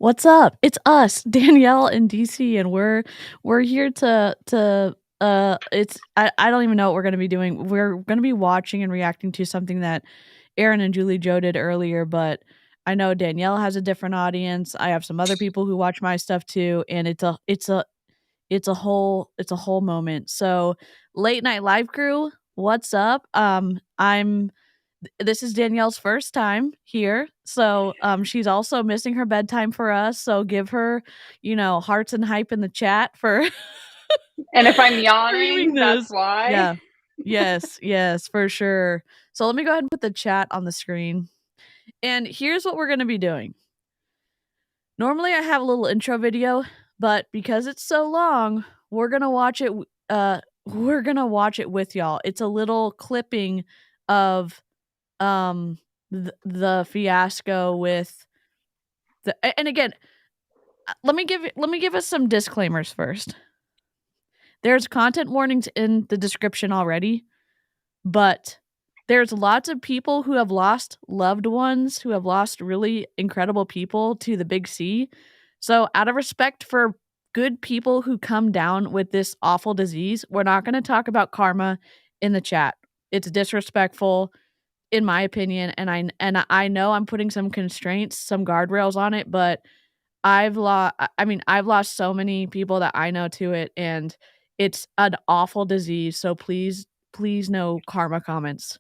What's up? It's us, Danielle and DC, and we're here it's I don't even know what we're gonna be doing. We're gonna be watching and reacting to something that Aaron and Julie Joe did earlier, but I know Danielle has a different audience. I have some other people who watch my stuff too, and it's a whole moment. So, late night live crew, what's up? This is Danielle's first time here. So, she's also missing her bedtime for us. So give her, hearts and hype in the chat for And if I'm streaming yawning, that's this. why. Yeah. Yes, yes, for sure. So let me go ahead and put the chat on the screen. And here's what we're going to be doing. Normally I have a little intro video, but because it's so long, we're going to watch it with y'all. It's a little clipping of the fiasco with and again, let me give us some disclaimers first. There's content warnings in the description already, but there's lots of people who have lost loved ones, who have lost really incredible people to the big C. So out of respect for good people who come down with this awful disease, we're not going to talk about karma in the chat. It's disrespectful in my opinion, and I know I'm putting some constraints, some guardrails on it, but I've lost so many people that I know to it, and it's an awful disease. So please no karma comments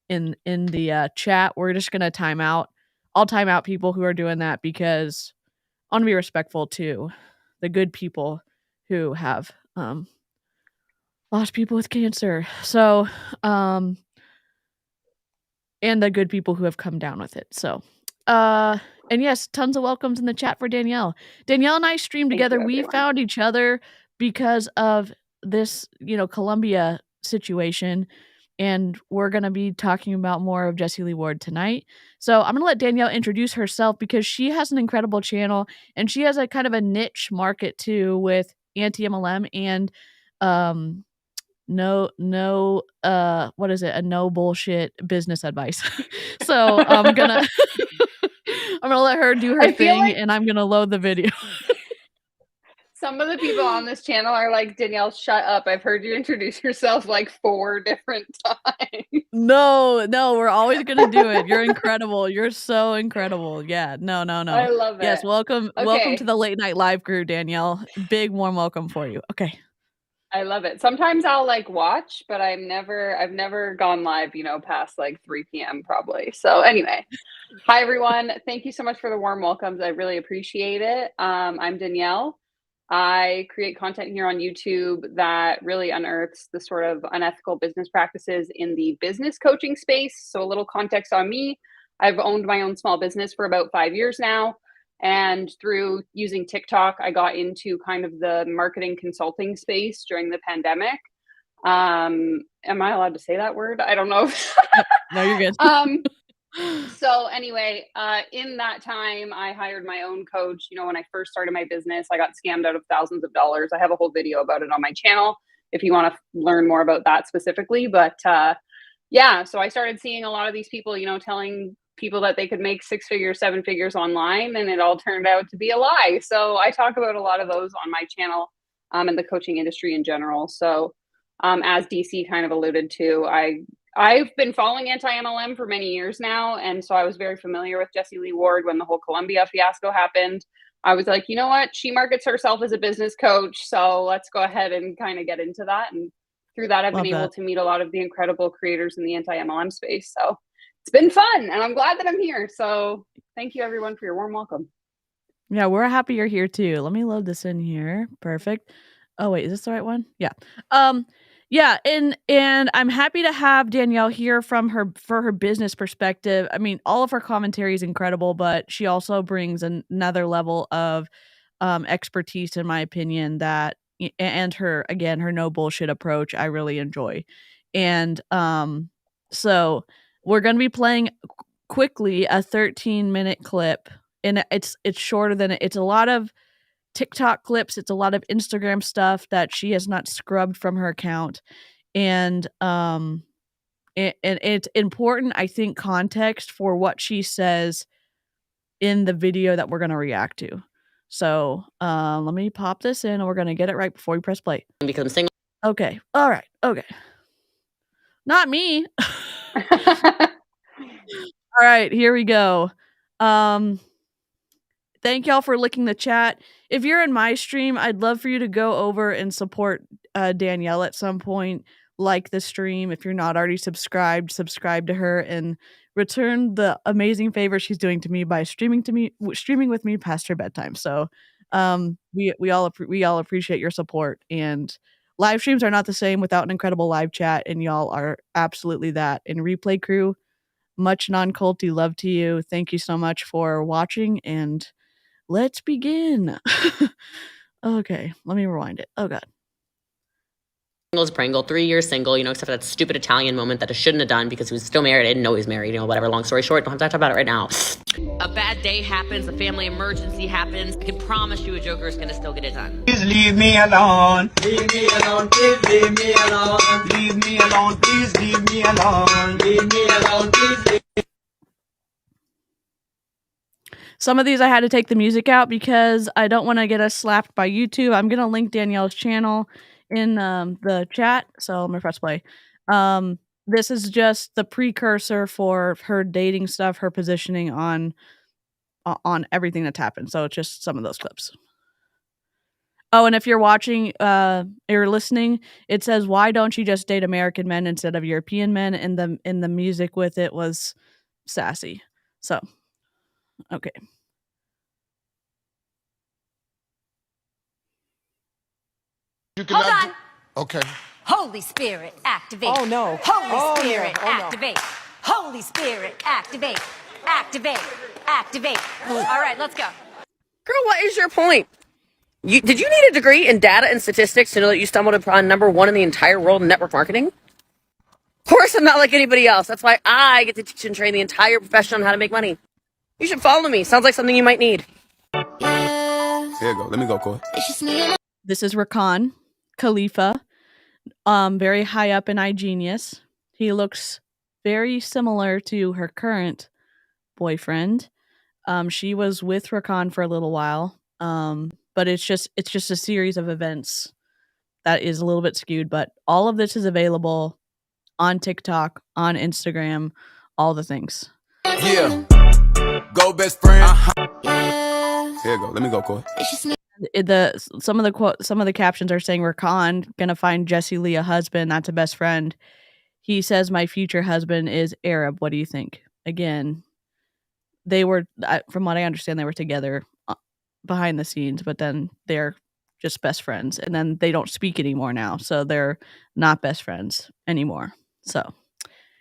in the chat. We're just gonna time out. I'll time out people who are doing that because I want to be respectful to the good people who have lost people with cancer. So and the good people who have come down with it. So, and yes, tons of welcomes in the chat for Danielle. Danielle and I streamed Thank together. you, We everyone. found each other because of this, Columbia situation. And we're going to be talking about more of Jessie Lee Ward tonight. So I'm going to let Danielle introduce herself because she has an incredible channel and she has a kind of a niche market too with anti-MLM and what is it? A no bullshit business advice. So I'm gonna I'm gonna let her do her I feel thing like and I'm gonna load the video. some of the people on this channel are like, Danielle, shut up. I've heard you introduce yourself like 4 different times. No, we're always gonna do it. You're incredible. You're so incredible. Yeah, no. I love Yes, it. welcome to Okay. the late night live crew, Danielle. Big warm welcome for you. Okay. I love it. Sometimes I'll like watch, but I've never gone live, past like 3 p.m. probably. So anyway, hi everyone. Thank you so much for the warm welcomes. I really appreciate it. I'm Danielle. I create content here on YouTube that really unearths the sort of unethical business practices in the business coaching space. So, a little context on me: I've owned my own small business for about 5 years now. And through using TikTok, I got into kind of the marketing consulting space during the pandemic. Am I allowed to say that word? I don't know. Yep. No, you're good. um, so anyway, in that time, I hired my own coach. When I first started my business, I got scammed out of thousands of dollars. I have a whole video about it on my channel if you want to learn more about that specifically. But yeah, so I started seeing a lot of these people, telling people that they could make 6 figures, 7 figures online, and it all turned out to be a lie. So I talk about a lot of those on my channel, and the coaching industry in general. So as DC kind of alluded to, I've been following anti-MLM for many years now, and so I was very familiar with Jessie Lee Ward when the whole Columbia fiasco happened. I was like, you know what? She markets herself as a business coach, so let's go ahead and kind of get into that. And through that, I've been Love able that. to meet a lot of the incredible creators in the anti-MLM space. So it's been fun, and I'm glad that I'm here. So thank you, everyone, for your warm welcome. Yeah, we're happy you're here too. Let me load this in here. Perfect. Oh wait, is this the right one? Yeah. Yeah, and I'm happy to have Danielle here for her business perspective. I mean, all of her commentary is incredible, but she also brings another level of expertise in my opinion that and her no bullshit approach I really enjoy. And so we're going to be playing quickly a 13-minute clip, and it's shorter than it's a lot of TikTok clips, it's a lot of Instagram stuff that she has not scrubbed from her account. And and it's important, I think, context for what she says in the video that we're going to react to. So let me pop this in and we're going to get it right before we press play. Because I'm single. Okay. All right. Okay. Not me. All right, here we go. Thank y'all for licking the chat. If you're in my stream, I'd love for you to go over and support Danielle at some point. Like the stream. If you're not already subscribed, subscribe to her and return the amazing favor she's doing to me by streaming with me past her bedtime. So we all appreciate your support, and live streams are not the same without an incredible live chat, and y'all are absolutely that. And replay crew, much non-culty love to you. Thank you so much for watching, and let's begin. Okay, let me rewind it. Oh god. Single as Pringle, 3 years single, you know, except for that stupid Italian moment that I shouldn't have done because he was still married. I didn't know he was married, you know, whatever. Long story short, don't have to talk about it right now. A bad day happens, a family emergency happens. I can promise you a Joker is gonna still get it done. Please leave me alone. Leave me alone, please leave me alone. Leave me alone, please leave me alone. Leave me alone, please leave me. Some of these I had to take the music out because I don't want to get us slapped by YouTube. I'm going to link Danielle's channel in the chat. So I'm going to press play. This is just the precursor for her dating stuff, her positioning on everything that's happened. So it's just some of those clips. Oh, and if you're watching or listening, it says, "Why don't you just date American men instead of European men?" And the music with it was sassy. So, okay. Hold on. Okay. Holy Spirit, activate. Oh, no. Holy Spirit, no. Oh, no. activate. Holy Spirit, activate. Activate. Activate. All right, let's go. Girl, what is your point? Did you need a degree in data and statistics to know that you stumbled upon #1 in the entire world in network marketing? Of course I'm not like anybody else. That's why I get to teach and train the entire profession on how to make money. You should follow me. Sounds like something you might need. Here you go. Let me go, Corey. This is Rakan Khalifa, very high up in iGenius. He looks very similar to her current boyfriend. She was with Rakan for a little while, but it's just a series of events that is a little bit skewed. But all of this is available on TikTok, on Instagram, all the things. Yeah. Go best friend. Here you go. Let me go, Corey. Some of the captions are saying Rakan gonna find Jessie Lee a husband, that's a best friend. He says my future husband is Arab. What do you think? Again, they were, from what I understand, they were together behind the scenes, but then they're just best friends, and then they don't speak anymore now, so they're not best friends anymore. So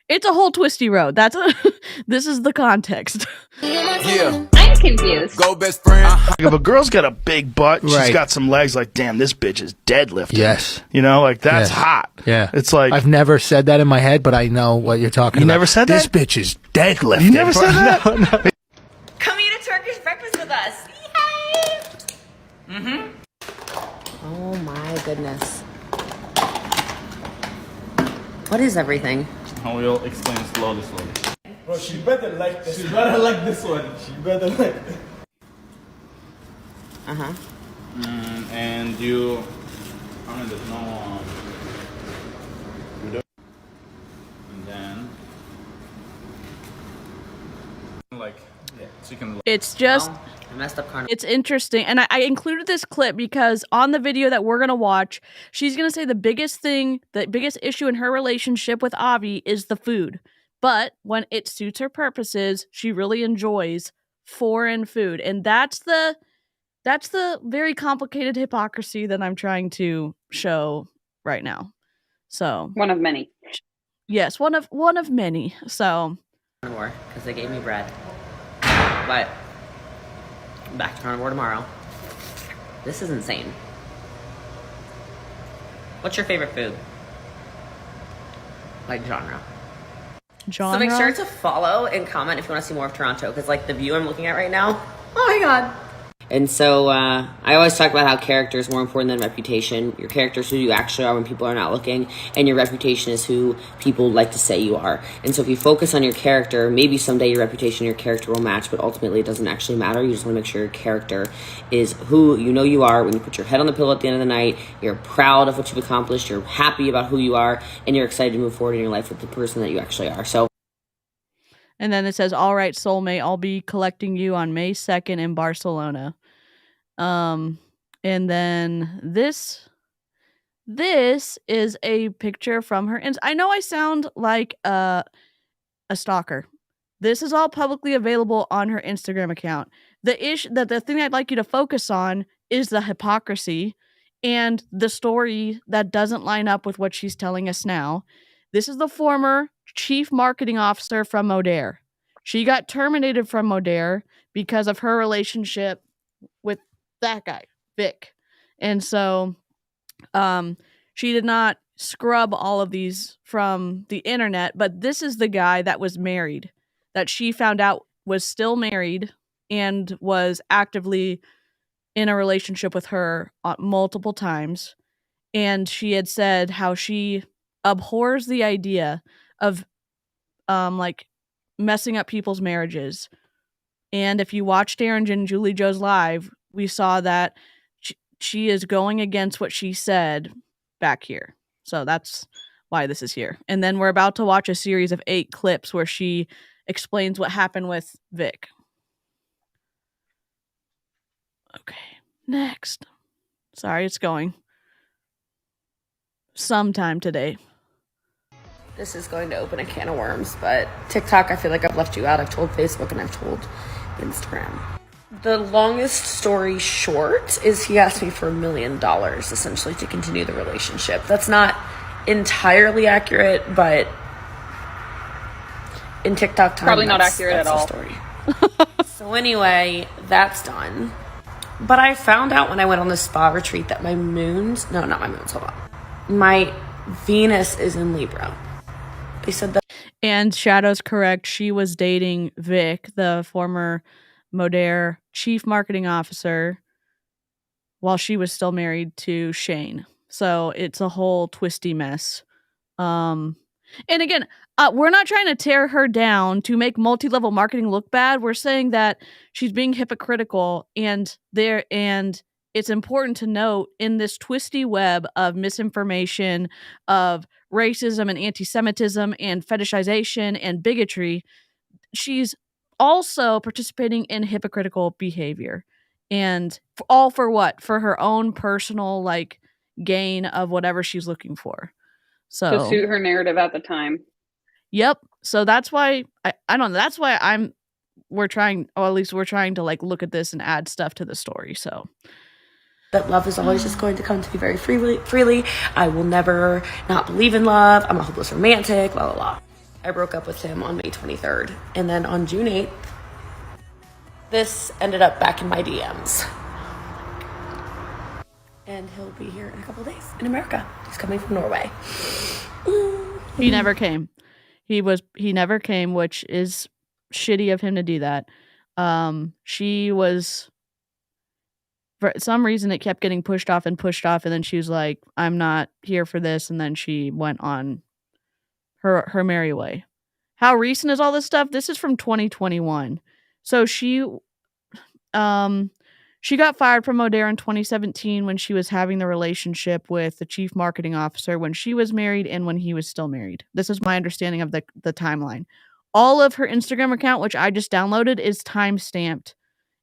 it's a whole twisty road. This is the context. Yeah. I'm confused. Go best friend. If a girl's got a big butt, she's Right. got some legs, like, damn, this bitch is deadlifting. Yes. You know, like, that's Yes. hot. Yeah. It's like, I've never said that in my head, but I know what you're talking You about. never said This that? bitch is deadlifting. You never said that? No, no. Come eat a Turkish breakfast with us. Yay! Oh my goodness. What is everything? I will explain slowly. Bro, she better like this. She better like this one. She better like this. Uh-huh. And you, I mean, there's no, you do, and then, like, yeah, so you can, It's just I messed up carnival. It's interesting. And I included this clip because on the video that we're going to watch, she's going to say the biggest issue in her relationship with Avi is the food. But when it suits her purposes, she really enjoys foreign food. And that's the very complicated hypocrisy that I'm trying to show right now. So, One of many. yes, one of many. So, Carnivore, because they gave me bread. But back to carnivore tomorrow. This is insane. What's your favorite food? Like genre. So make sure to follow and comment if you want to see more of Toronto, because like the view I'm looking at right now. Oh my god. And so I always talk about how character is more important than reputation. Your character is who you actually are when people are not looking, and your reputation is who people like to say you are. And so if you focus on your character, maybe someday your reputation and your character will match, but ultimately it doesn't actually matter. You just want to make sure your character is who you know you are when you put your head on the pillow at the end of the night. You're proud of what you've accomplished, you're happy about who you are, and you're excited to move forward in your life with the person that you actually are. So. And then it says, all right, soulmate, I'll be collecting you on May 2nd in Barcelona. And then this is a picture from her. And I know I sound like a stalker. This is all publicly available on her Instagram account. The thing I'd like you to focus on is the hypocrisy and the story that doesn't line up with what she's telling us now. This is the former chief marketing officer from Modere. She got terminated from Modere because of her relationship with that guy, Vic. And so she did not scrub all of these from the internet, but this is the guy that was married, that she found out was still married and was actively in a relationship with her multiple times. And she had said how she abhors the idea of like messing up people's marriages. And if you watched Aaron and Julie Joe's live, we saw that she is going against what she said back here. So that's why this is here. And then we're about to watch a series of 8 clips where she explains what happened with Vic. Okay, next. Sorry, it's going. Sometime today. This is going to open a can of worms, but TikTok, I feel like I've left you out. I've told Facebook and I've told Instagram. The longest story short is he asked me for $1 million, essentially, to continue the relationship. That's not entirely accurate, but in TikTok time, Probably not accurate at all. Story. So anyway, that's done. But I found out when I went on the spa retreat that my Venus is in Libra. They said that. And Shadow's correct. She was dating Vic, the former Modere chief marketing officer, while she was still married to Shane. So it's a whole twisty mess. And again, we're not trying to tear her down to make multi-level marketing look bad. We're saying that she's being hypocritical, and it's important to note in this twisty web of misinformation, of racism and anti-Semitism and fetishization and bigotry, she's also participating in hypocritical behavior. And all for what? For her own personal gain of whatever she's looking for. So to suit her narrative at the time. Yep. So that's why I don't know. That's why we're trying to look at this and add stuff to the story. So that love is always just going to come to me very freely. I will never not believe in love. I'm a hopeless romantic, blah, blah, blah. I broke up with him on May 23rd. And then on June 8th, this ended up back in my DMs. And he'll be here in a couple of days in America. He's coming from Norway. He never came. He never came, which is shitty of him to do that. She was, for some reason, it kept getting pushed off, and then she was like, I'm not here for this, and then she went on her merry way. How recent is all this stuff? This is from 2021. So she got fired from Modere in 2017 when she was having the relationship with the chief marketing officer when she was married and when he was still married. This is my understanding of the timeline. All of her Instagram account, which I just downloaded, is time-stamped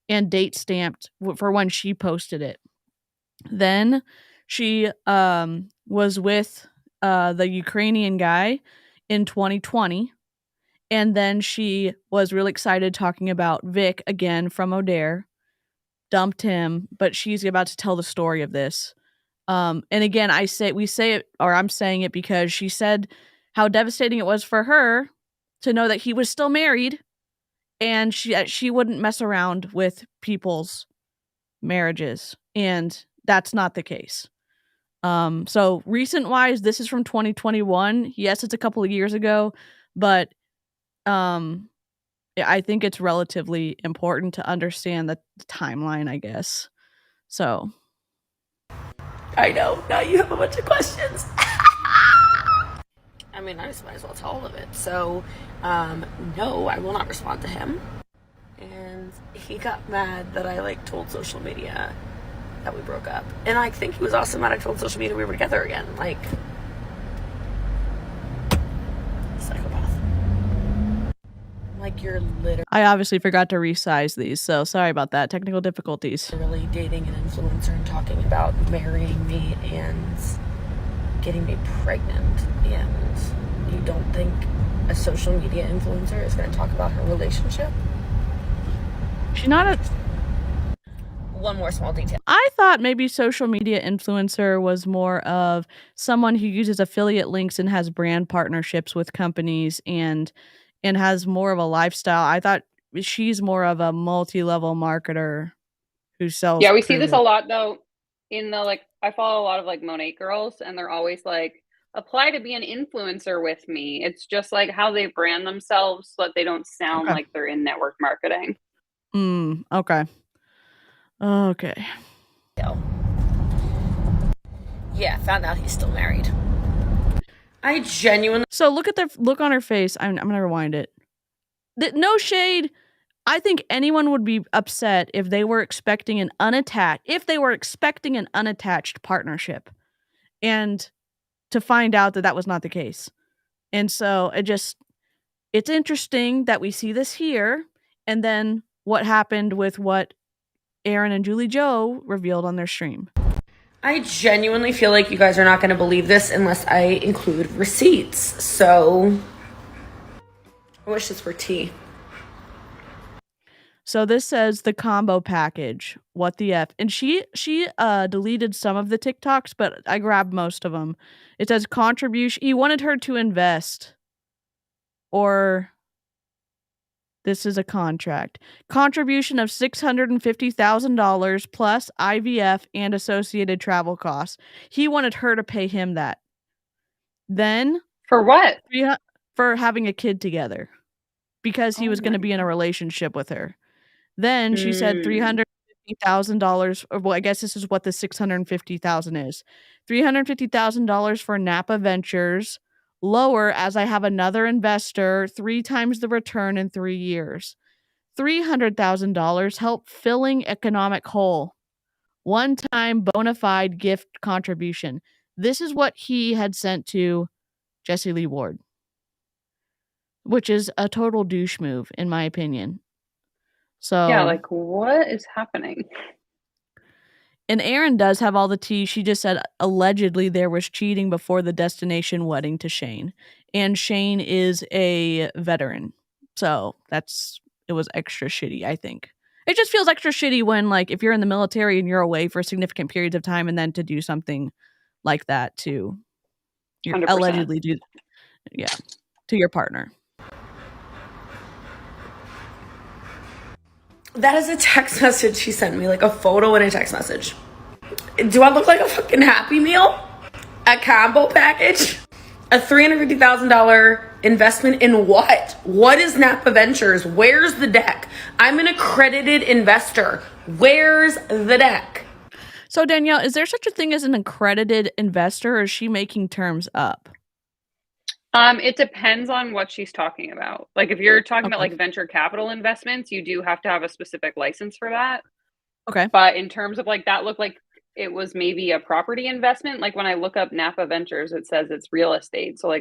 and date-stamped for when she posted it. Then she was with the Ukrainian guy in 2020. And then she was really excited talking about Vic again from Modere. Dumped him, but she's about to tell the story of this. And again, I'm saying it because she said how devastating it was for her to know that he was still married, and she wouldn't mess around with people's marriages, and that's not the case. So recent wise, this is from 2021. Yes, it's a couple of years ago, but I think it's relatively important to understand the timeline, I guess. So I know. Now you have a bunch of questions. I mean, I just might as well tell all of it. So, no, I will not respond to him. And he got mad that I told social media that we broke up. And I think he was also mad I told social media we were together again. Psychopath. You're literally I obviously forgot to resize these, so sorry about that. Technical difficulties. dating an influencer and talking about marrying me and getting me pregnant. And you don't think a social media influencer is going to talk about her relationship? She's not a... One more small detail. I thought maybe social media influencer was more of someone who uses affiliate links and has brand partnerships with companies and has more of a lifestyle. I thought she's more of a multi-level marketer who sells. Yeah, we see this a privilege. lot though in the I follow a lot of Monet girls, and they're always apply to be an influencer with me. It's just how they brand themselves so that they don't sound Okay. like they're in network marketing. Okay. Okay. Yeah, found out he's still married. I genuinely... So look at the look on her face. I'm gonna rewind it. No shade. I think anyone would be upset if they were expecting an unattached partnership, and to find out that was not the case. And so it's interesting that we see this here, and then what happened with what Aaron and Julie Joe revealed on their stream. I genuinely feel like you guys are not going to believe this unless I include receipts. So I wish this were tea. So this says the combo package. What the F? And she deleted some of the TikToks, but I grabbed most of them. It says contribution. He wanted her to invest. Or this is a contract. Contribution of $650,000 plus IVF and associated travel costs. He wanted her to pay him that. Then For what? For having a kid together. Because he was going to be in a relationship with her. Then she said $350,000. Well, I guess this is what the $650,000 is. $350,000 for Napa Ventures. Lower as I have another investor, 3 times the return in 3 years. $300,000 help filling economic hole. One-time bona fide gift contribution. This is what he had sent to Jessie Lee Ward, which is a total douche move, in my opinion. So yeah, what is happening? And Aaron does have all the tea. She just said allegedly there was cheating before the destination wedding to Shane. And Shane is a veteran. So it was extra shitty, I think. It just feels extra shitty when if you're in the military and you're away for significant periods of time and then to do something like that to 100%. allegedly to your partner. That is a text message she sent me, a photo and a text message. Do I look like a fucking Happy Meal? A combo package? A $350,000 investment in what? What is Napa Ventures? Where's the deck? I'm an accredited investor. Where's the deck? So Danielle, is there such a thing as an accredited investor, or is she making terms up? It depends on what she's talking about. If you're talking about venture capital investments, you do have to have a specific license for that. Okay. But in terms of that looked like it was maybe a property investment. When I look up Napa Ventures, it says it's real estate. So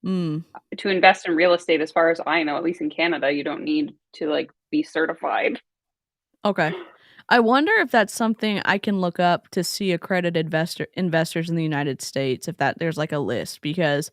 to invest in real estate, as far as I know, at least in Canada, you don't need to be certified. Okay. I wonder if that's something I can look up to see accredited investors in the United States, if there's a list, because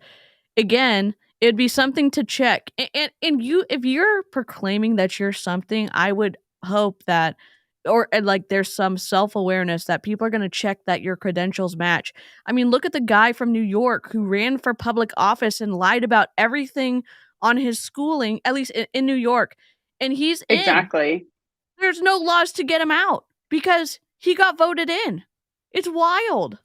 again, it'd be something to check. And if you're proclaiming that you're something, I would hope that, there's some self-awareness that people are going to check that your credentials match. I mean, look at the guy from New York who ran for public office and lied about everything on his schooling, at least in New York. And he's Exactly. There's no laws to get him out because he got voted in. It's wild.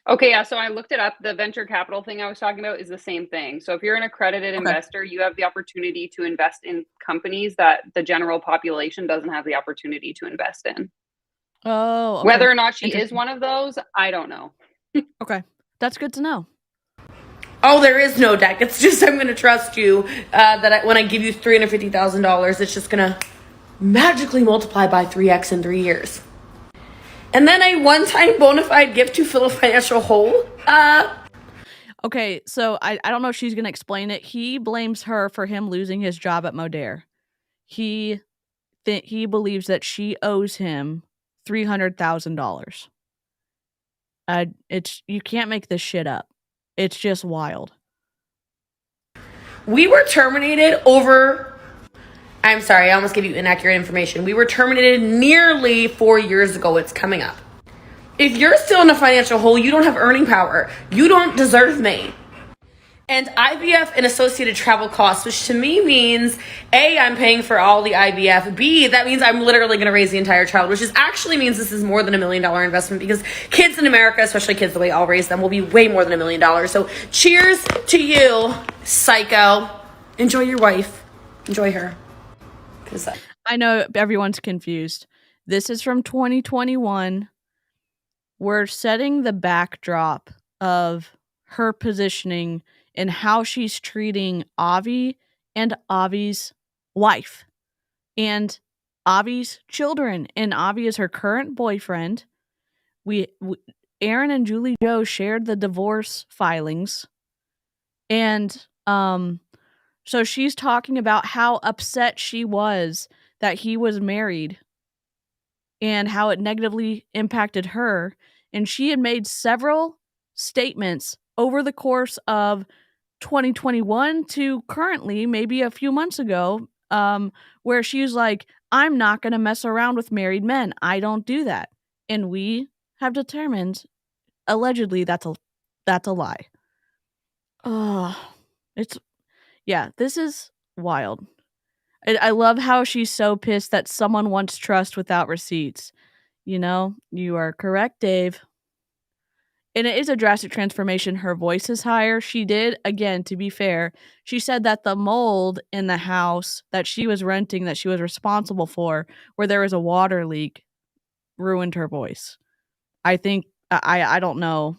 Okay, yeah, so I looked it up. The venture capital thing I was talking about is the same thing. So if you're an accredited investor, you have the opportunity to invest in companies that the general population doesn't have the opportunity to invest in. Oh, okay. Whether or not she is Interesting. one of those, I don't know. Okay. That's good to know. Oh, there is no deck. It's just I'm going to trust you when I give you $350,000, it's just going to magically multiply by 3x in 3 years. And then a one-time bona fide gift to fill a financial hole. Okay, so I don't know if she's going to explain it. He blames her for him losing his job at Modere. He believes that she owes him $300,000. You can't make this shit up. It's just wild. We were terminated over... I'm sorry, I almost gave you inaccurate information. We were terminated nearly 4 years ago. It's coming up. If you're still in a financial hole, you don't have earning power. You don't deserve me. And IVF and associated travel costs, which to me means, A, I'm paying for all the IVF. B, that means I'm literally going to raise the entire child, which actually means this is more than $1 million investment because kids in America, especially kids the way I'll raise them, will be way more than $1 million. So cheers to you, psycho. Enjoy your wife. Enjoy her. I know everyone's confused. This is from 2021. We're setting the backdrop of her positioning and how she's treating Avi and Avi's wife and Avi's children. And Avi is her current boyfriend. Aaron and Julie Joe shared the divorce filings. And so she's talking about how upset she was that he was married and how it negatively impacted her. And she had made several statements over the course of 2021 to currently, maybe a few months ago, where she was like, I'm not going to mess around with married men. I don't do that. And we have determined, allegedly, that's a lie. Oh, this is wild. I love how she's so pissed that someone wants trust without receipts. You know, you are correct, Dave. And it is a drastic transformation. Her voice is higher. She did, again, to be fair, she said that the mold in the house that she was renting, that she was responsible for, where there was a water leak, ruined her voice. I think, I don't know.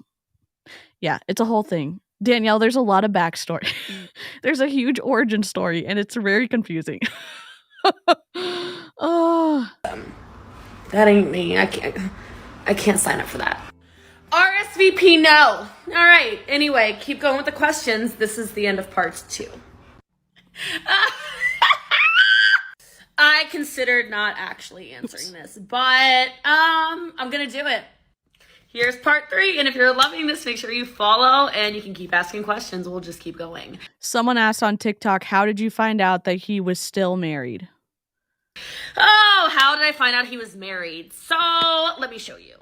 Yeah, it's a whole thing. Danielle, there's a lot of backstory. There's a huge origin story, and it's very confusing. Oh, that ain't me. I can't sign up for that. RSVP, no. All right. Anyway, keep going with the questions. This is the end of part 2. I considered not actually answering this, but I'm gonna do it. Here's part 3, and if you're loving this, make sure you follow, and you can keep asking questions. We'll just keep going. Someone asked on TikTok, how did you find out that he was still married? Oh, how did I find out he was married? So, let me show you.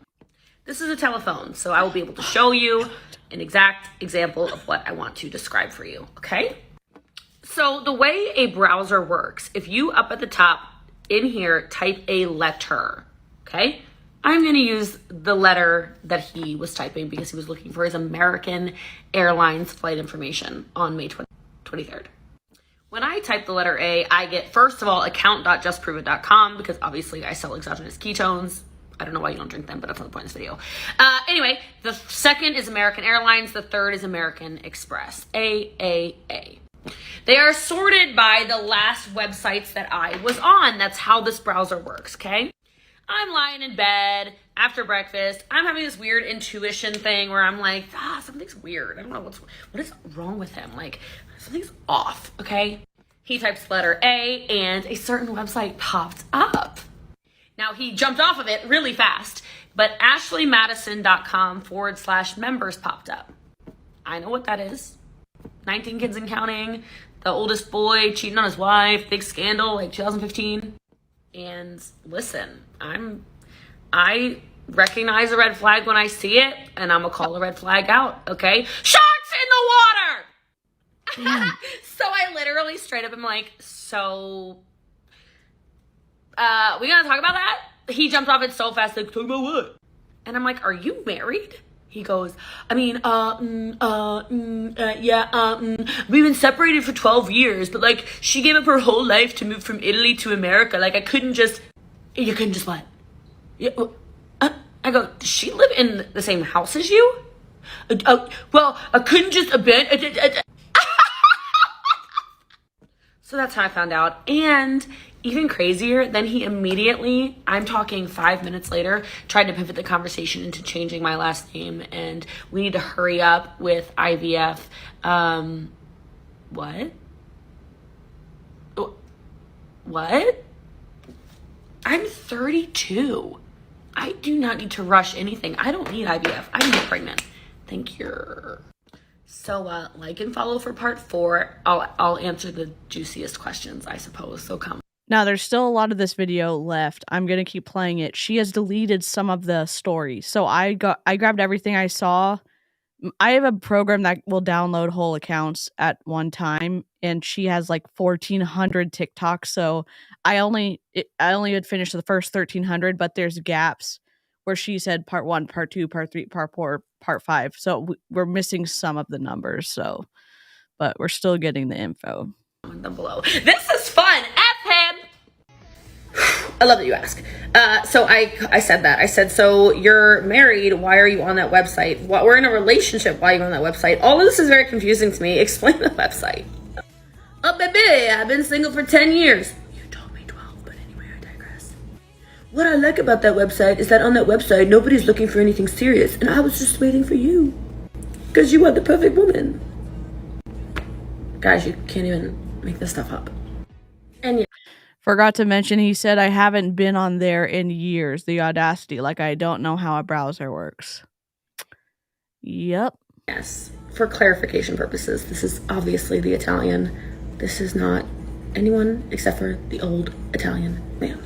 This is a telephone, so I will be able to show you an exact example of what I want to describe for you, okay? So, the way a browser works, if you up at the top in here type a letter, okay? I'm going to use the letter that he was typing because he was looking for his American Airlines flight information on May 23rd. When I type the letter A, I get, first of all, account.justproveit.com because obviously I sell exogenous ketones. I don't know why you don't drink them, but that's not the point of this video. Anyway, the second is American Airlines. The third is American Express. AAA. They are sorted by the last websites that I was on. That's how this browser works, okay? I'm lying in bed after breakfast. I'm having this weird intuition thing where I'm like, something's weird. I don't know what is wrong with him. Like, something's off, okay? He types letter A and a certain website popped up. Now, he jumped off of it really fast, but ashleymadison.com/members popped up. I know what that is. 19 kids and counting, the oldest boy cheating on his wife, big scandal, like 2015. And listen, I recognize a red flag when I see it, and I'm gonna call a red flag out, okay? Sharks in the water! So I literally straight up am like, we gonna talk about that? He jumped off it so fast, like, talk about what? And I'm like, are you married? He goes, we've been separated for 12 years, but like, she gave up her whole life to move from Italy to America. Like, you couldn't just what? Yeah, I go, does she live in the same house as you? Well, I couldn't just abandon. So that's how I found out. And even crazier, then he immediately, I'm talking 5 minutes later, tried to pivot the conversation into changing my last name, and we need to hurry up with IVF. What? What? I'm 32. I do not need to rush anything. I don't need IVF. I'm not pregnant. Thank you. So like and follow for part 4. I'll answer the juiciest questions, I suppose. So come. Now, there's still a lot of this video left. I'm going to keep playing it. She has deleted some of the stories. So I grabbed everything I saw. I have a program that will download whole accounts at one time, and she has like 1,400 TikToks. So I only had finished the first 1,300, but there's gaps where she said part 1, part 2, part 3, part 4, part 5. So we're missing some of the numbers. So, but we're still getting the info. Them below. This is fun. I love that you ask. So I said that. I said, so you're married. Why are you on that website? We're in a relationship. Why are you on that website? All of this is very confusing to me. Explain the website. Oh, baby, I've been single for 10 years. You told me 12, but anyway, I digress. What I like about that website is that on that website, nobody's looking for anything serious. And I was just waiting for you. Because you are the perfect woman. Guys, you can't even make this stuff up. And yeah. Forgot to mention, he said, I haven't been on there in years. The audacity. Like, I don't know how a browser works. Yep. Yes. For clarification purposes, this is obviously the Italian. This is not anyone except for the old Italian man.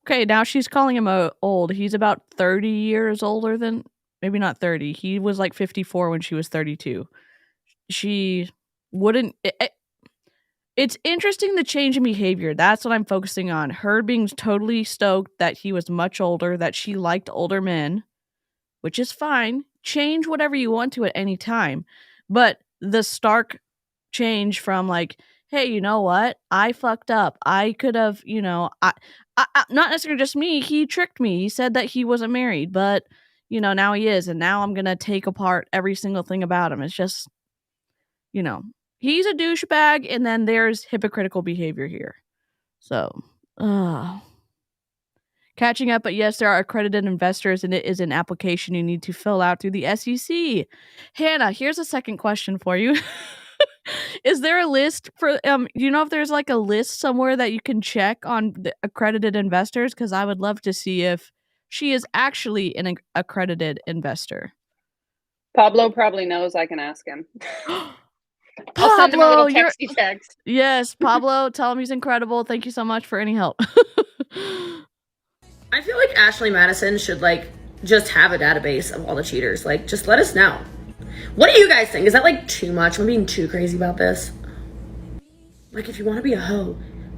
Okay, now she's calling him old. He's about 30 years older than... Maybe not 30. He was like 54 when she was 32. She wouldn't... It's interesting the change in behavior. That's what I'm focusing on. Her being totally stoked that he was much older, that she liked older men, which is fine. Change whatever you want to at any time. But the stark change from like, hey, you know what? I fucked up. I could have, I not necessarily just me. He tricked me. He said that he wasn't married, but, now he is. And now I'm going to take apart every single thing about him. It's just, he's a douchebag, and then there's hypocritical behavior here. So, catching up, but yes, there are accredited investors, and it is an application you need to fill out through the SEC. Hannah, here's a second question for you. Is there a list for, do you know if there's like a list somewhere that you can check on the accredited investors? Because I would love to see if she is actually an accredited investor. Pablo probably knows. I can ask him. Pablo, I'll send him a little texty text. Yes, Pablo, tell him he's incredible. Thank you so much for any help. I feel like Ashley Madison should just have a database of all the cheaters. Just let us know. What do you guys think? Is that too much? Am I being too crazy about this? If you want to be a hoe,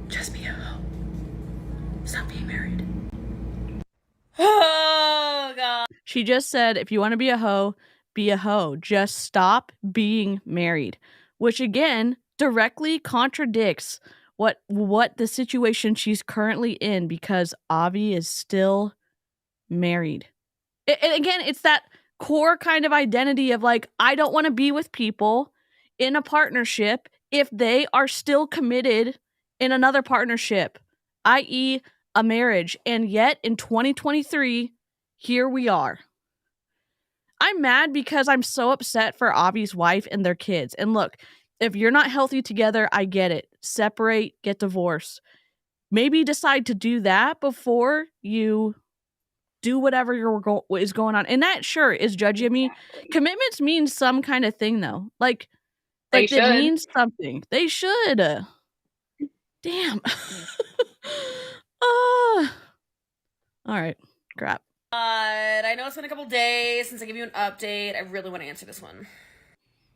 just be a hoe. Stop being married. Oh, God. She just said, if you want to be a hoe, be a hoe. Just stop being married. Which again directly contradicts what the situation she's currently in, because Avi is still married. And again, it's that core kind of identity of I don't want to be with people in a partnership if they are still committed in another partnership, i.e. a marriage. And yet in 2023, here we are. I'm mad because I'm so upset for Avi's wife and their kids. And look, if you're not healthy together, I get it. Separate, get divorced. Maybe decide to do that before you do whatever is going on. And that sure is judgy of me. Commitments means some kind of thing though. It means something. They should. Damn. All right. Crap. I know it's been a couple days since I gave you an update. I really want to answer this one.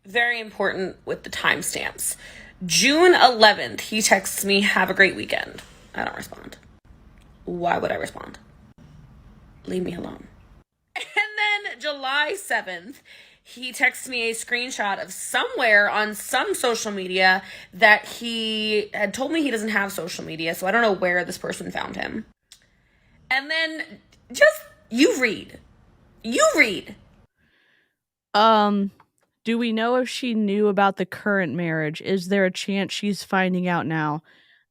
Very important with the timestamps. June 11th, he texts me, have a great weekend. I don't respond. Why would I respond? Leave me alone. And then July 7th, he texts me a screenshot of somewhere on some social media that he had told me he doesn't have social media, so I don't know where this person found him. And then just, you read. Do we know if she knew about the current marriage? Is there a chance she's finding out now?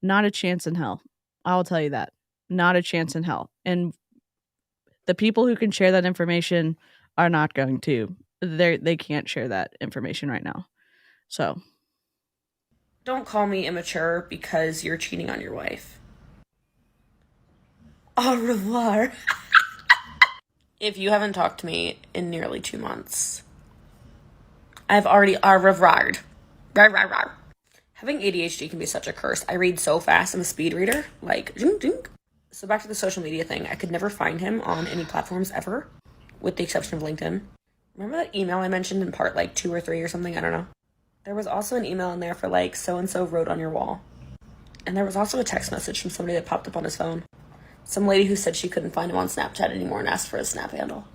Not a chance in hell. I'll tell you that. Not a chance in hell. And the people who can share that information are not going to. They can't share that information right now. So Don't call me immature because you're cheating on your wife. Au revoir. If you haven't talked to me in nearly 2 months, I've already au revoired. Having ADHD can be such a curse. I read so fast. I'm a speed reader. Like, ding, ding. So back to the social media thing. I could never find him on any platforms ever, with the exception of LinkedIn. Remember that email I mentioned in part like 2 or 3 or something? I don't know. There was also an email in there for like so-and-so wrote on your wall. And there was also a text message from somebody that popped up on his phone. Some lady who said she couldn't find him on Snapchat anymore and asked for his Snap handle.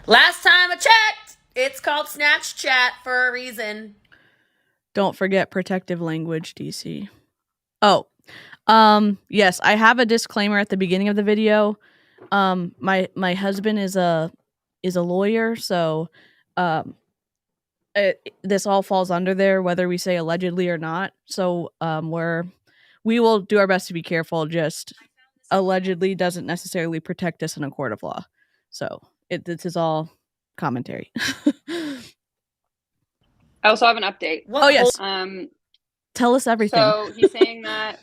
Last time I checked, it's called Snatch Chat for a reason. don't forget protective language, DC. Oh, yes, I have a disclaimer at the beginning of the video. My husband is a lawyer, so this all falls under there, whether we say allegedly or not. So we will do our best to be careful. Just allegedly doesn't necessarily protect us in a court of law. So this is all commentary. I also have an update. Oh yes. Tell us everything. So he's saying that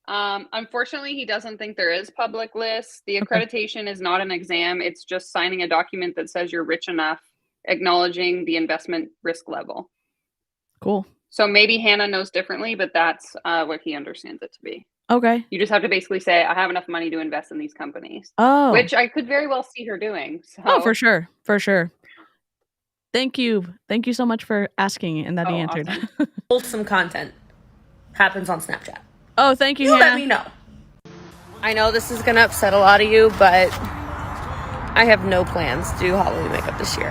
unfortunately he doesn't think there is public lists. The accreditation is not an exam. It's just signing a document that says you're rich enough, acknowledging the investment risk level. Cool. So maybe Hannah knows differently, but that's what he understands it to be. Okay. You just have to basically say, I have enough money to invest in these companies. Oh. Which I could very well see her doing. So. Oh, for sure. For sure. Thank you. Thank you so much for asking and that he answered. Awesome. Wholesome content happens on Snapchat. Oh, thank you, You Hannah. let me know. I know this is going to upset a lot of you, but I have no plans to do Halloween makeup this year.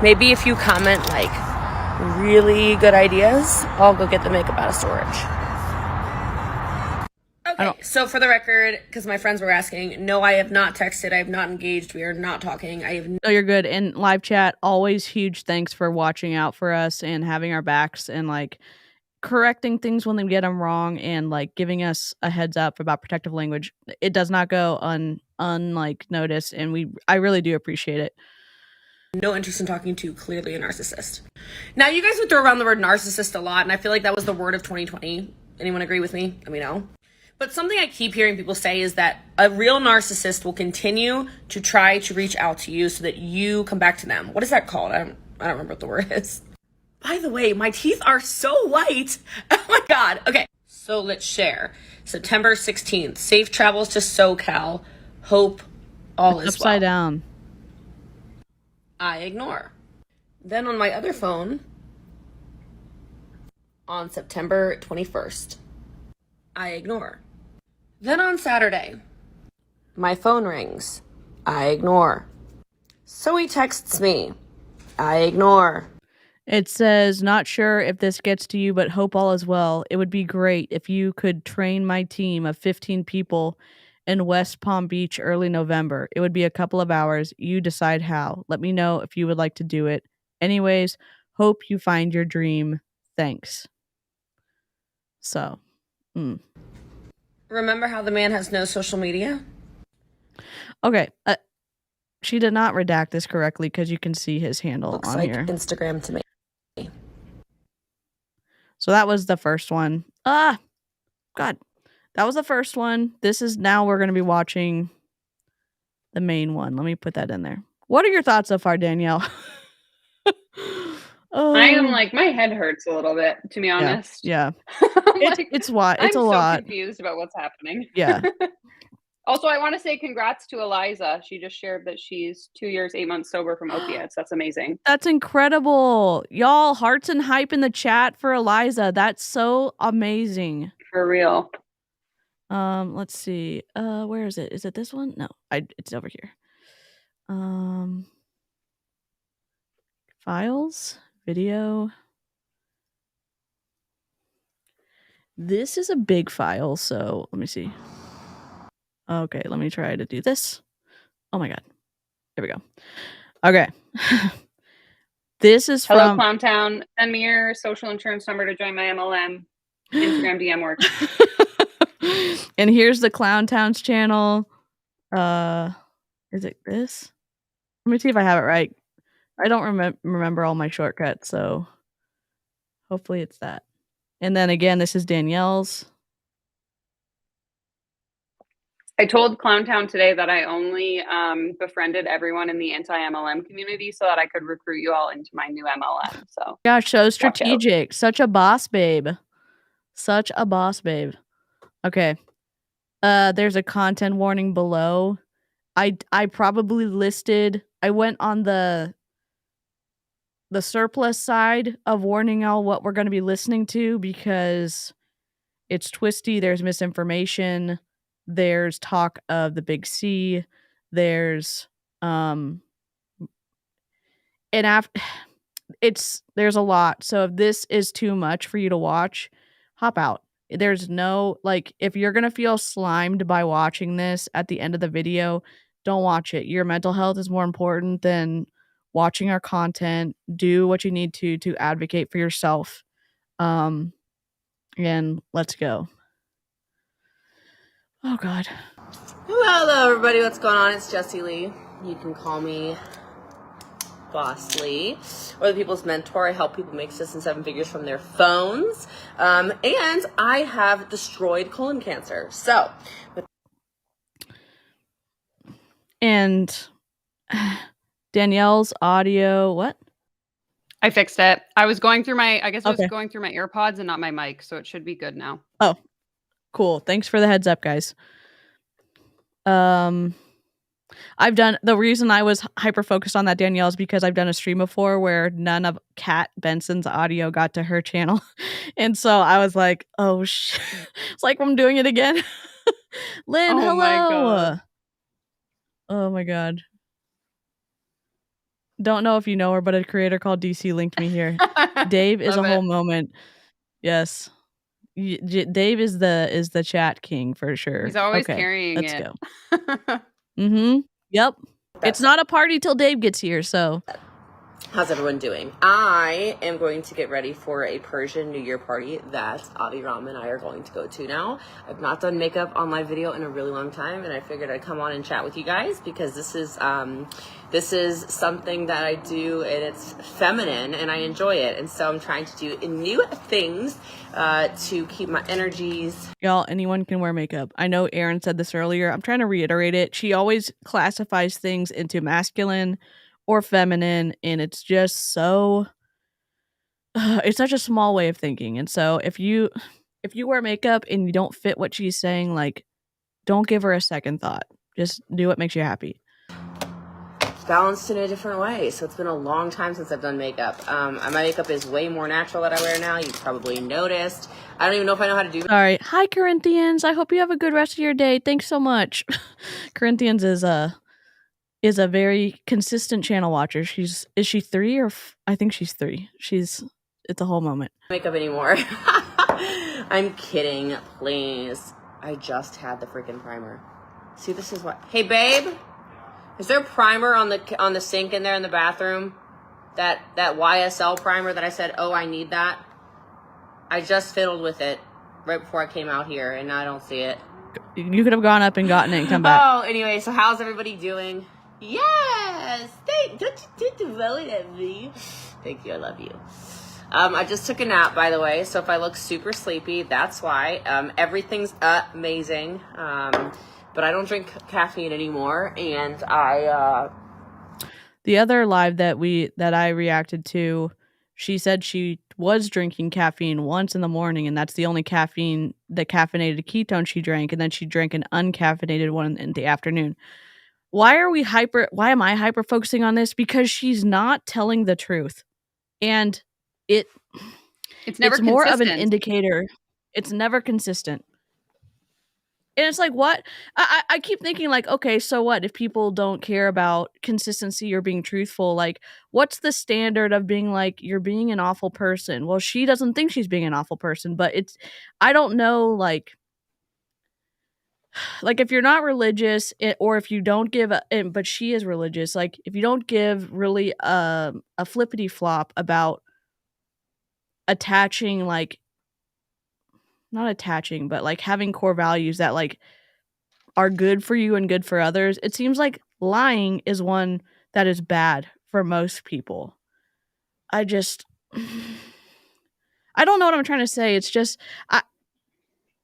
Maybe if you comment, like, really good ideas, I'll go get the makeup out of storage. Okay, so for the record, because my friends were asking, no, I have not texted. I have not engaged. We are not talking. I have. No, you're good. And live chat, always huge thanks for watching out for us and having our backs and like correcting things when they get them wrong and like giving us a heads up about protective language. It does not go noticed, and I really do appreciate it. No interest in talking to clearly a narcissist. Now, you guys would throw around the word narcissist a lot, and I feel like that was the word of 2020. Anyone agree with me? Let me know. But something I keep hearing people say is that a real narcissist will continue to try to reach out to you so that you come back to them. What is that called? I don't remember what the word is. By the way, my teeth are so white. Oh my God. Okay. So let's share. September 16th. Safe travels to SoCal. Hope all is upside well. down. I ignore. Then on my other phone, on September 21st, I ignore. Then on Saturday, my phone rings. I ignore. So he texts me. I ignore. It says, not sure if this gets to you, but hope all is well. It would be great if you could train my team of 15 people in West Palm Beach early November. It would be a couple of hours. You decide how. Let me know if you would like to do it. Anyways, hope you find your dream. Thanks. So, Remember how the man has no social media? Okay. She did not redact this correctly because you can see his handle Looks on like here. Instagram to me. So that was the first one. God. That was the first one. Now we're going to be watching the main one. Let me put that in there. What are your thoughts so far, Danielle? I am like, my head hurts a little bit, to be honest. Yeah. It's I'm a so lot. confused about what's happening. Yeah. Also, I want to say congrats to Eliza. She just shared that she's 2 years, 8 months sober from opiates. That's amazing. That's incredible. Y'all, hearts and hype in the chat for Eliza. That's so amazing. For real. Let's see. Where is it? Is it this one? No, it's over here. Files, video. This is a big file, so let me see. Okay, let me try to do this. Oh my god. There we go. Okay. This is Hello, from Clowntown. Send me your social insurance number to join my MLM. Instagram DM works. And here's the Clowntown's channel. Is it this? Let me see if I have it right. I don't remember all my shortcuts, so hopefully it's that. And then again, this is Danielle's. I told Clowntown today that I only befriended everyone in the anti-MLM community so that I could recruit you all into my new MLM. So Gosh, so strategic. Such a boss babe. Such a boss babe. Okay. There's a content warning below. I probably listed, I went on the surplus side of warning y'all what we're going to be listening to because it's twisty. There's misinformation. There's talk of the big C. There's there's a lot. So if this is too much for you to watch, hop out. There's no, like, if you're going to feel slimed by watching this at the end of the video, don't watch it. Your mental health is more important than watching our content. Do what you need to advocate for yourself. And let's go. Oh God. Hello, everybody. What's going on? It's Jessie Lee. You can call me Boss Lee, or the People's Mentor. I help people make 6 and 7 figures from their phones. And I have destroyed colon cancer. So, and Danielle's audio, what? I fixed it. I was going through my, I was going through my AirPods and not my mic, so it should be good now. Oh, cool. Thanks for the heads up, guys. I've done, the reason I was hyper focused on that, Danielle, is because I've done a stream before where none of Kat Benson's audio got to her channel. And so I was like, oh shit. It's like I'm doing it again. Lynn, hello. My God. Oh my God. Don't know if you know her, but a creator called DC linked me here. Dave is a whole moment. Yes. Dave is the chat king for sure. He's always carrying let's it. Go. Yep. It's not a party till Dave gets here, so. How's everyone doing? I am going to get ready for a Persian New Year party that Avi Ram and I are going to go to now. I've not done makeup on live video in a really long time, and I figured I'd come on and chat with you guys because this is something that I do, and it's feminine, and I enjoy it. And so I'm trying to do new things to keep my energies. Y'all, anyone can wear makeup. I know Erin said this earlier. I'm trying to reiterate it. She always classifies things into masculine or feminine, and it's just so it's such a small way of thinking. And so if you wear makeup and you don't fit what she's saying, like, don't give her a second thought. Just do what makes you happy. It's balanced in a different way. So it's been a long time since I've done makeup. My makeup is way more natural that I wear now. You've probably noticed. I don't even know if I know how to do it. All right. Hi, Corinthians. I hope you have a good rest of your day. Thanks so much. Corinthians is a very consistent channel watcher. Is she 3 or I think she's 3. It's a whole moment. Makeup anymore. I'm kidding, please. I just had the freaking primer. See, this is what. Hey, babe, is there primer on the sink in there in the bathroom? That YSL primer that I said, oh, I need that. I just fiddled with it right before I came out here, and now I don't see it. You could have gone up and gotten it and come back. Oh, anyway, so how's everybody doing? Yes! Don't you devote at me? Thank you, I love you. I just took a nap, by the way, so if I look super sleepy, that's why. Everything's amazing, but I don't drink caffeine anymore, and The other live that I reacted to, she said she was drinking caffeine once in the morning, and that's the only caffeine, the caffeinated ketone she drank, and then she drank an uncaffeinated one in the afternoon. Why am I hyper focusing on this? Because she's not telling the truth. And it's more of an indicator. It's never consistent. And it's like, what? I keep thinking like, okay, so what if people don't care about consistency or being truthful? Like, what's the standard of being like, you're being an awful person? Well, she doesn't think she's being an awful person, but I don't know, like if you're not religious or if you don't give but she is religious, like if you don't give really a flippity flop about attaching, like not attaching, but like having core values that like are good for you and good for others, it seems like lying is one that is bad for most people. I just I don't know what I'm trying to say. It's just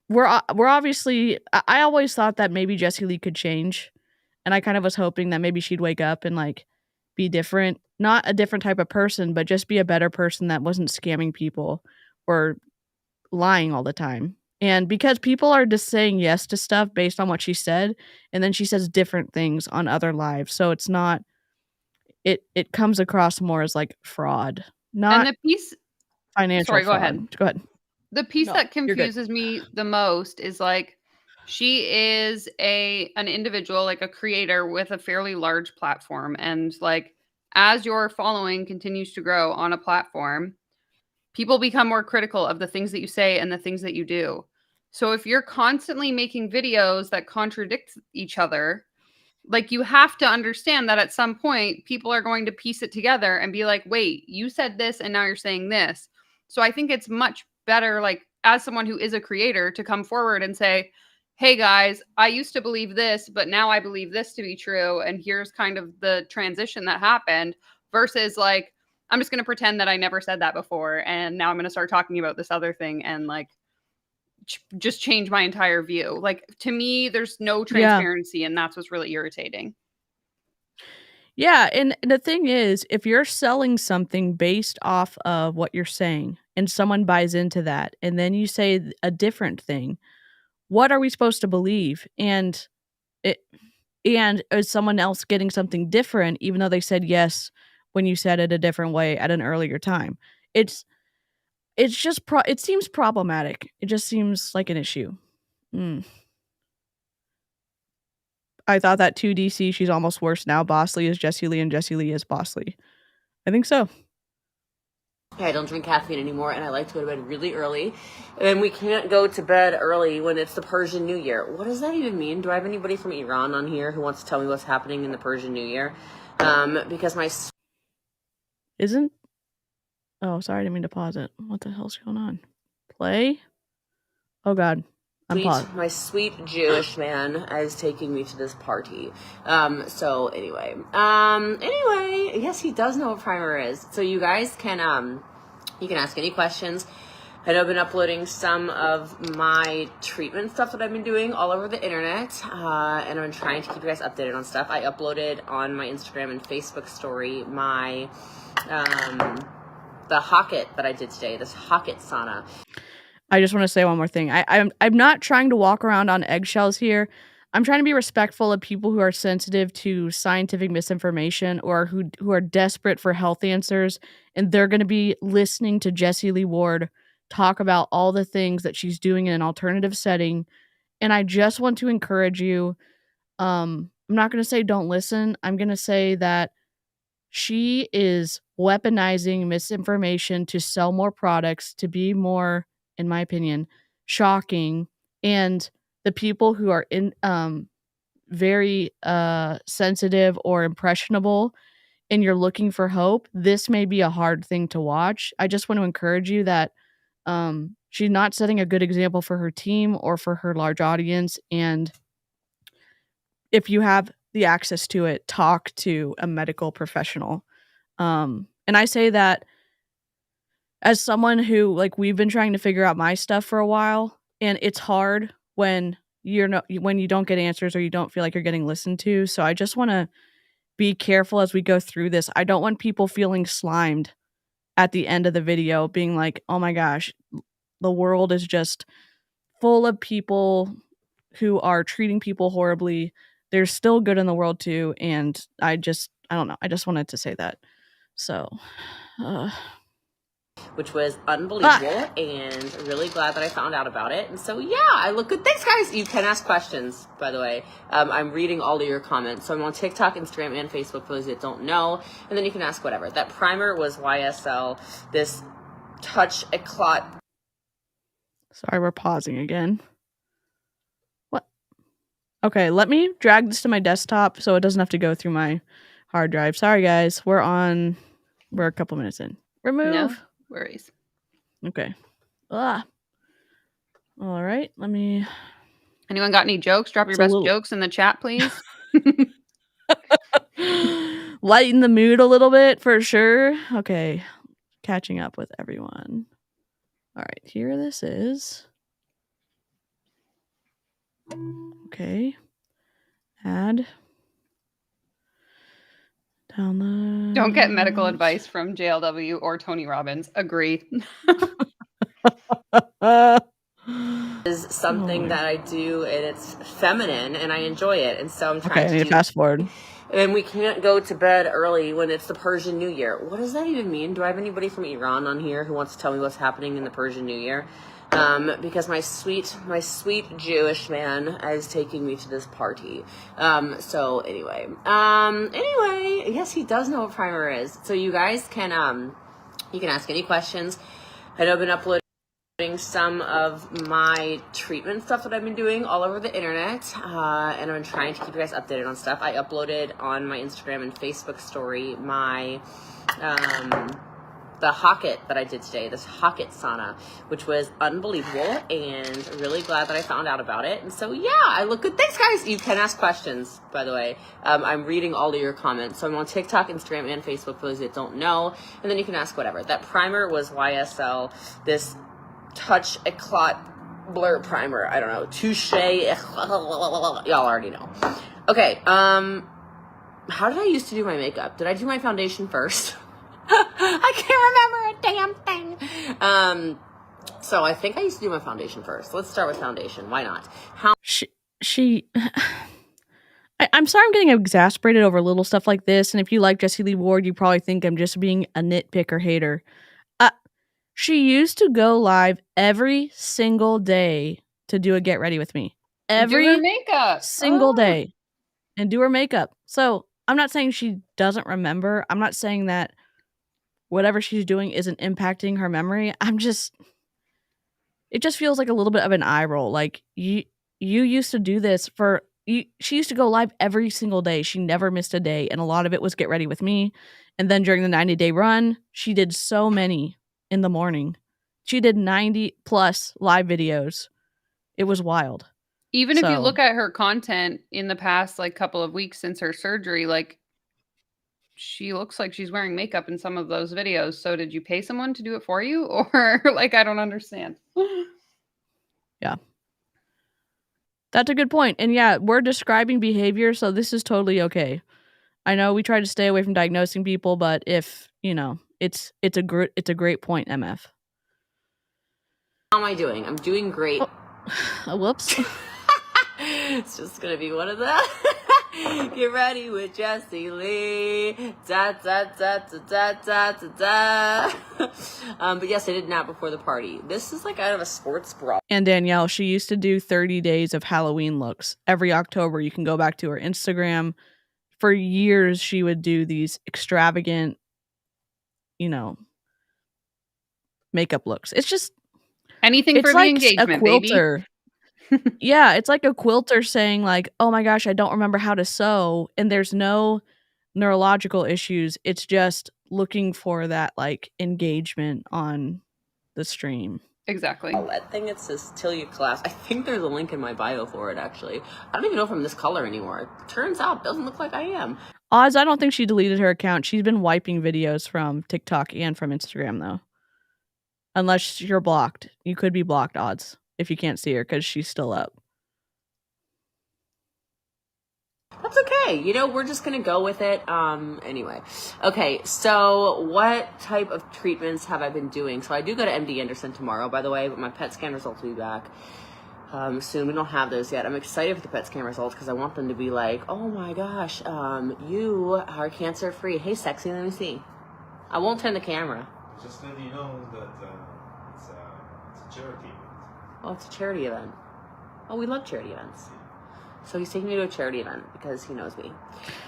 we're obviously I always thought that maybe Jessie Lee could change, and I kind of was hoping that maybe she'd wake up and like be different, not a different type of person, but just be a better person that wasn't scamming people or lying all the time. And because people are just saying yes to stuff based on what she said, and then she says different things on other lives, so it's not it comes across more as like fraud, not And the piece financial sorry, go fraud. ahead. Go ahead. The piece No, that you're good. confuses me the most is like she is an individual, like a creator with a fairly large platform, and like as your following continues to grow on a platform, people become more critical of the things that you say and the things that you do. So if you're constantly making videos that contradict each other, like you have to understand that at some point people are going to piece it together and be like, wait, you said this and now you're saying this. So I think it's much better, like as someone who is a creator, to come forward and say, hey guys, I used to believe this, but now I believe this to be true. And here's kind of the transition that happened, versus like, I'm just going to pretend that I never said that before. And now I'm going to start talking about this other thing and like just change my entire view. Like to me, there's no transparency, and that's what's really irritating. Yeah, and the thing is, if you're selling something based off of what you're saying and someone buys into that and then you say a different thing, what are we supposed to believe? And is someone else getting something different even though they said yes when you said it a different way at an earlier time? It's just it seems problematic. It just seems like an issue. I thought that too, DC. She's almost worse now. Boss Lee is Jessie Lee and Jessie Lee is Boss Lee. I think so. I don't drink caffeine anymore, and I like to go to bed really early. And we can't go to bed early when it's the Persian New Year. What does that even mean? Do I have anybody from Iran on here who wants to tell me what's happening in the Persian New Year? Because my... Isn't... Oh, sorry, I didn't mean to pause it. What the hell's going on? Play? Oh, God. My sweet Jewish man is taking me to this party. So anyway, yes, he does know what primer is. So you guys can, you can ask any questions. I know I've been uploading some of my treatment stuff that I've been doing all over the internet, and I'm trying to keep you guys updated on stuff. I uploaded on my Instagram and Facebook story my, the Hocket that I did today, this Hocket sauna. I just want to say one more thing. I'm not trying to walk around on eggshells here. I'm trying to be respectful of people who are sensitive to scientific misinformation or who are desperate for health answers, and they're going to be listening to Jessie Lee Ward talk about all the things that she's doing in an alternative setting. And I just want to encourage you. I'm not going to say don't listen. I'm going to say that she is weaponizing misinformation to sell more products, to be more, in my opinion, shocking. And the people who are very sensitive or impressionable and you're looking for hope, this may be a hard thing to watch. I just want to encourage you that she's not setting a good example for her team or for her large audience. And if you have the access to it, talk to a medical professional. And I say that as someone who, like, we've been trying to figure out my stuff for a while, and it's hard when when you don't get answers or you don't feel like you're getting listened to. So I just want to be careful as we go through this. I don't want people feeling slimed at the end of the video, being like, oh my gosh, the world is just full of people who are treating people horribly. There's still good in the world too. And I don't know. I just wanted to say that. So, which was unbelievable, and really glad that I found out about it. And so, yeah, I look good. Thanks, guys. You can ask questions, by the way. I'm reading all of your comments. So I'm on TikTok, Instagram, and Facebook for those that don't know. And then you can ask whatever. That primer was YSL. This touch a clot. Sorry, we're pausing again. What? Okay, let me drag this to my desktop so it doesn't have to go through my hard drive. Sorry, guys. We're a couple minutes in. Remove. No worries. Okay. All right. Let me. Anyone got any jokes? Drop your best jokes in the chat, please. Lighten the mood a little bit for sure. Okay. Catching up with everyone. All right. Here this is. Okay. Add. Download. Don't get medical advice from JLW or Tony Robbins. Agree. Is something that I do, and it's feminine, and I enjoy it, and so I'm trying to fast forward. And we can't go to bed early when it's the Persian New Year. What does that even mean? Do I have anybody from Iran on here who wants to tell me what's happening in the Persian New Year? Because my sweet Jewish man is taking me to this party. So anyway, yes, he does know what primer is. So you guys can ask any questions. I know I've been uploading some of my treatment stuff that I've been doing all over the internet, and I've been trying to keep you guys updated on stuff. I uploaded on my Instagram and Facebook story my the Hocket that I did today, this Hocket sauna, which was unbelievable, and really glad that I found out about it. And so, yeah, I look good. Thanks, guys. You can ask questions, by the way. I'm reading all of your comments. So I'm on TikTok, Instagram, and Facebook for those that don't know. And then you can ask whatever. That primer was YSL, this touch a clot blur primer. I don't know. Touche. Y'all already know. Okay. How did I used to do my makeup? Did I do my foundation first? I can't remember a damn thing. So I think I used to do my foundation first. Let's start with foundation. Why not? I'm sorry I'm getting exasperated over little stuff like this. And if you like Jessie Lee Ward, you probably think I'm just being a nitpicker hater. She used to go live every single day to do a get ready with me. Every do her makeup. Single day. And do her makeup. So I'm not saying she doesn't remember. I'm not saying that whatever she's doing isn't impacting her memory. It just feels like a little bit of an eye roll. Like you used to do this she used to go live every single day. She never missed a day. And a lot of it was get ready with me. And then during the 90-day run, she did so many in the morning. She did 90 plus live videos. It was wild. Even if you look at her content in the past like couple of weeks since her surgery, like she looks like she's wearing makeup in some of those videos. So did you pay someone to do it for you? Or like, I don't understand. Yeah. That's a good point. And yeah, we're describing behavior, so this is totally okay. I know we try to stay away from diagnosing people, but if, it's a great point, MF. How am I doing? I'm doing great. Whoops. It's just gonna be one of the get ready with Jessie Lee. Da da da da da da da da. But yes, I did nap before the party. This is like out of a sports bra. And Danielle, she used to do 30 days of Halloween looks every October. You can go back to her Instagram. For years, she would do these extravagant, makeup looks. It's just anything for the engagement, a quilter. Baby. Yeah, it's like a quilter saying like, oh my gosh, I don't remember how to sew. And there's no neurological issues. It's just looking for that like engagement on the stream. Exactly. Oh, that thing that says till you collapse. I think there's a link in my bio for it, actually. I don't even know if I'm this color anymore. It turns out it doesn't look like I am. Odds, I don't think she deleted her account. She's been wiping videos from TikTok and from Instagram, though. Unless you're blocked. You could be blocked, odds, if you can't see her, because she's still up. That's okay. We're just going to go with it. Anyway. Okay, so what type of treatments have I been doing? So I do go to MD Anderson tomorrow, by the way, but my PET scan results will be back soon. We don't have those yet. I'm excited for the PET scan results because I want them to be like, oh my gosh, you are cancer-free. Hey, sexy, let me see. I won't turn the camera. Just let you know that it's a charity event. Oh, it's a charity event. Oh, we love charity events. So he's taking me to a charity event because he knows me.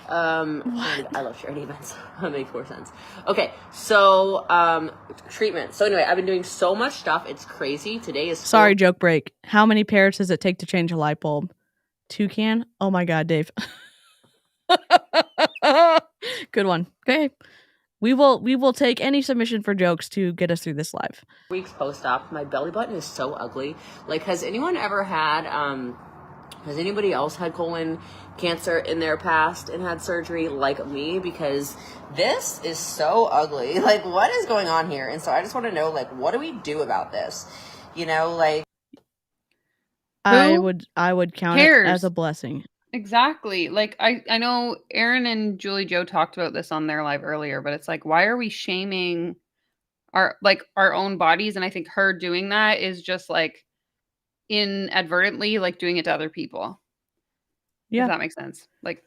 And I love charity events. That makes more sense. Okay, so treatment. So anyway, I've been doing so much stuff. It's crazy. Today is Sorry, joke break. How many parrots does it take to change a light bulb? Toucan? Oh my god, Dave. Good one. Okay. We will take any submission for jokes to get us through this live. weeks post-op. My belly button is so ugly. Like, has anyone ever had has anybody else had colon cancer in their past and had surgery like me? Because this is so ugly. Like, what is going on here? And so I just want to know, like, what do we do about this? You know, like, I would count it as a blessing. Exactly. Like I know Aaron and Julie Joe talked about this on their live earlier, but it's like, why are we shaming our own bodies? And I think her doing that is just like inadvertently like doing it to other people. Yeah. Does that make sense? Like,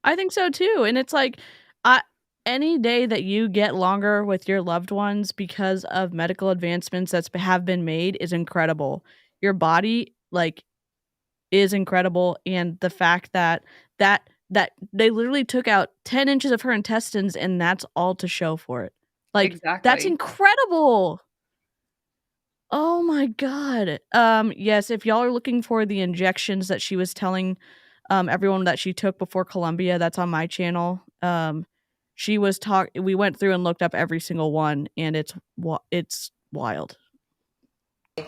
I think so too. And it's like any day that you get longer with your loved ones because of medical advancements that have been made is incredible. Your body like is incredible, and the fact that they literally took out 10 inches of her intestines and that's all to show for it. Like, exactly. that's incredible. Oh my god. Yes, if y'all are looking for the injections that she was telling everyone that she took before Columbia, that's on my channel. We went through and looked up every single one, and it's wild.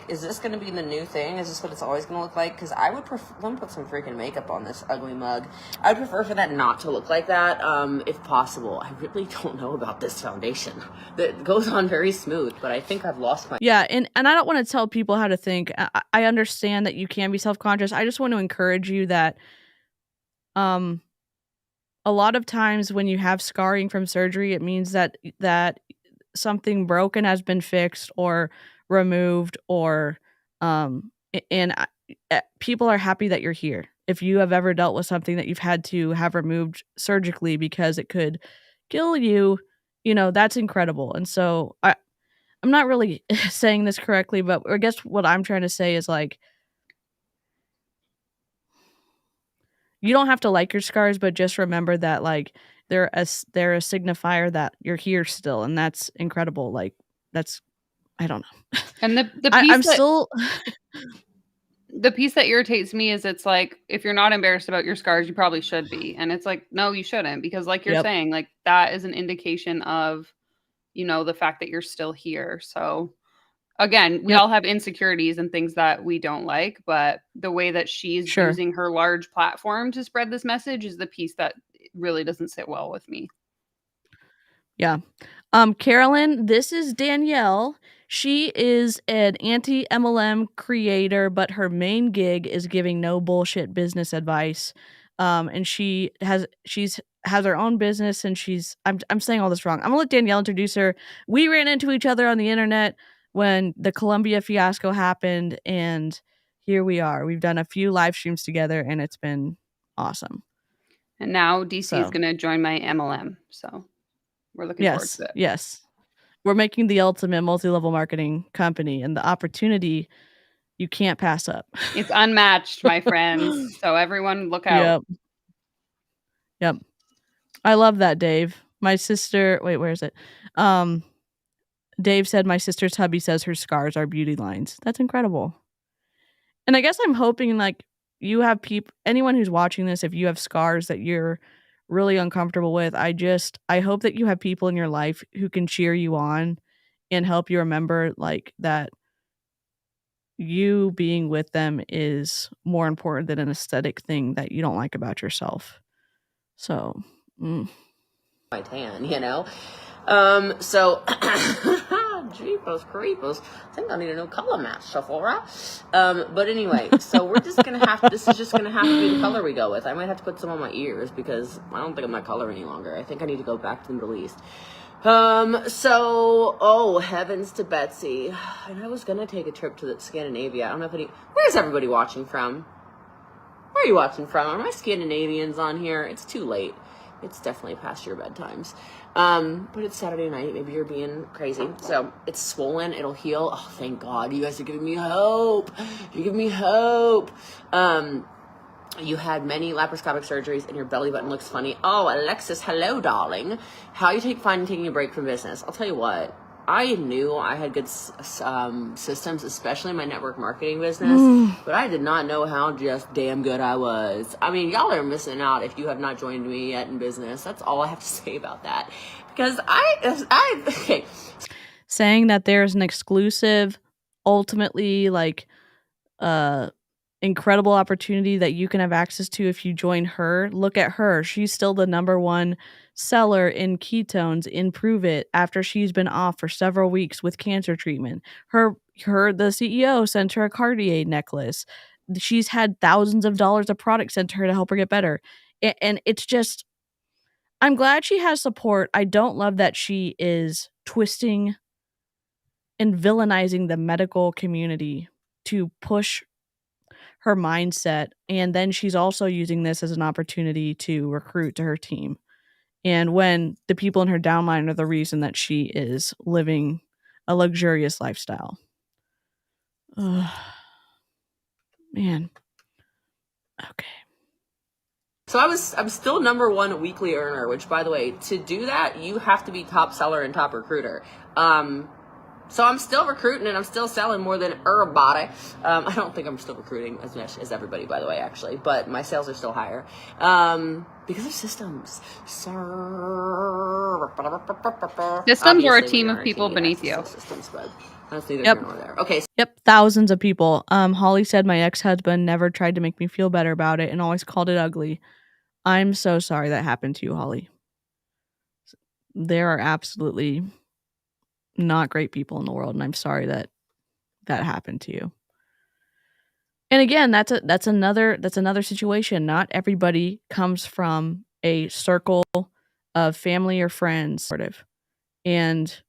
is this going to be the new thing? Is this what it's always going to look like? Because I would prefer, let me put some freaking makeup on this ugly mug. I would prefer for that not to look like that, if possible. I really don't know about this foundation. That goes on very smooth, but I think I've lost my... Yeah, and I don't want to tell people how to think. I understand that you can be self-conscious. I just want to encourage you that a lot of times when you have scarring from surgery, it means that something broken has been fixed or removed, or people are happy that you're here. If you have ever dealt with something that you've had to have removed surgically because it could kill you, that's incredible. And so I'm not really saying this correctly, but I guess what I'm trying to say is, like, you don't have to like your scars, but just remember that, like, they're a signifier that you're here still, and that's incredible. Like, that's, I don't know. And the piece that irritates me is it's like, if you're not embarrassed about your scars, you probably should be. And it's like, no, you shouldn't, because like you're saying, like, that is an indication of, the fact that you're still here. So again, we all have insecurities and things that we don't like, but the way that she's using her large platform to spread this message is the piece that really doesn't sit well with me. Yeah. Carolyn, this is Danielle. She is an anti-MLM creator, but her main gig is giving no bullshit business advice. And she has her own business, and I'm saying all this wrong. I'm gonna let Danielle introduce her. We ran into each other on the internet when the Columbia fiasco happened, and here we are. We've done a few live streams together, and it's been awesome. And now DC is gonna join my MLM, so we're looking forward to it. Yes. We're making the ultimate multi-level marketing company, and the opportunity you can't pass up. It's unmatched, my friends. So everyone look out. Yep. I love that, Dave. My sister, wait, where is it? Dave said my sister's hubby says her scars are beauty lines. That's incredible. And I guess I'm hoping, like, you have anyone who's watching this, if you have scars that you're really uncomfortable with, I hope that you have people in your life who can cheer you on and help you remember, like, that you being with them is more important than an aesthetic thing that you don't like about yourself. So my tan, so Jeepers creepers, I think I need a new color match stuff, all right? But anyway, so we're just gonna this is just gonna have to be the color we go with. I might have to put some on my ears because I don't think I'm that color any longer. I think I need to go back to the Middle East. So heavens to Betsy. And I was gonna take a trip to Scandinavia. I don't know if where's everybody watching from? Where are you watching from? Are my Scandinavians on here? It's too late. It's definitely past your bedtimes. But it's Saturday night. Maybe you're being crazy. So it's swollen. It'll heal. Oh, thank God. You guys are giving me hope. You're giving me hope. You had many laparoscopic surgeries and your belly button looks funny. Oh, Alexis, hello, darling. How you finding taking a break from business? I'll tell you what. I knew I had good systems, especially in my network marketing business, but I did not know how just damn good I was. I mean, y'all are missing out if you have not joined me yet in business. That's all I have to say about that. Because okay. Saying that there's an exclusive, ultimately, like, incredible opportunity that you can have access to if you join her. Look at her. She's still the #1 seller in ketones in Prove It after she's been off for several weeks with cancer treatment. The CEO sent her a Cartier necklace. She's had thousands of dollars of product sent to her to help her get better. And it's just, I'm glad she has support. I don't love that she is twisting and villainizing the medical community to push her mindset, and then she's also using this as an opportunity to recruit to her team. And when the people in her downline are the reason that she is living a luxurious lifestyle. Ugh. Man. Okay. So I'm still #1 weekly earner, which, by the way, to do that, you have to be top seller and top recruiter. So I'm still recruiting and I'm still selling more than everybody. I don't think I'm still recruiting as much as everybody, by the way, actually, but my sales are still higher. Because of systems. Systems or a team of people beneath you. Systems, but that's neither here nor there. Okay. Yep, thousands of people. Holly said my ex-husband never tried to make me feel better about it and always called it ugly. I'm so sorry that happened to you, Holly. There are absolutely not great people in the world, and I'm sorry that happened to you. And again, that's another situation. Not everybody comes from a circle of family or friends, sort of, and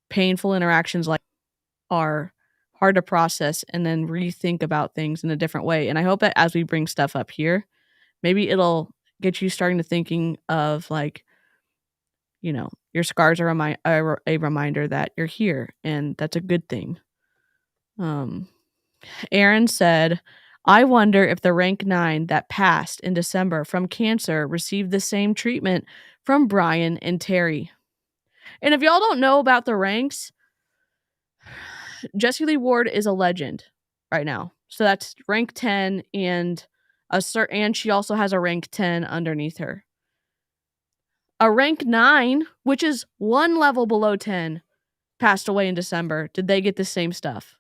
painful interactions like are hard to process and then rethink about things in a different way. And I hope that as we bring stuff up here, maybe it'll get you starting to thinking of, like, you know, your scars are a reminder that you're here, and that's a good thing. Aaron said, I wonder if the rank 9 that passed in December from cancer received the same treatment from Brian and Terry. And if y'all don't know about the ranks, Jessie Lee Ward is a legend right now. So that's rank 10 and and she also has a rank 10 underneath her. A rank 9, which is one level below 10, passed away in December. Did they get the same stuff?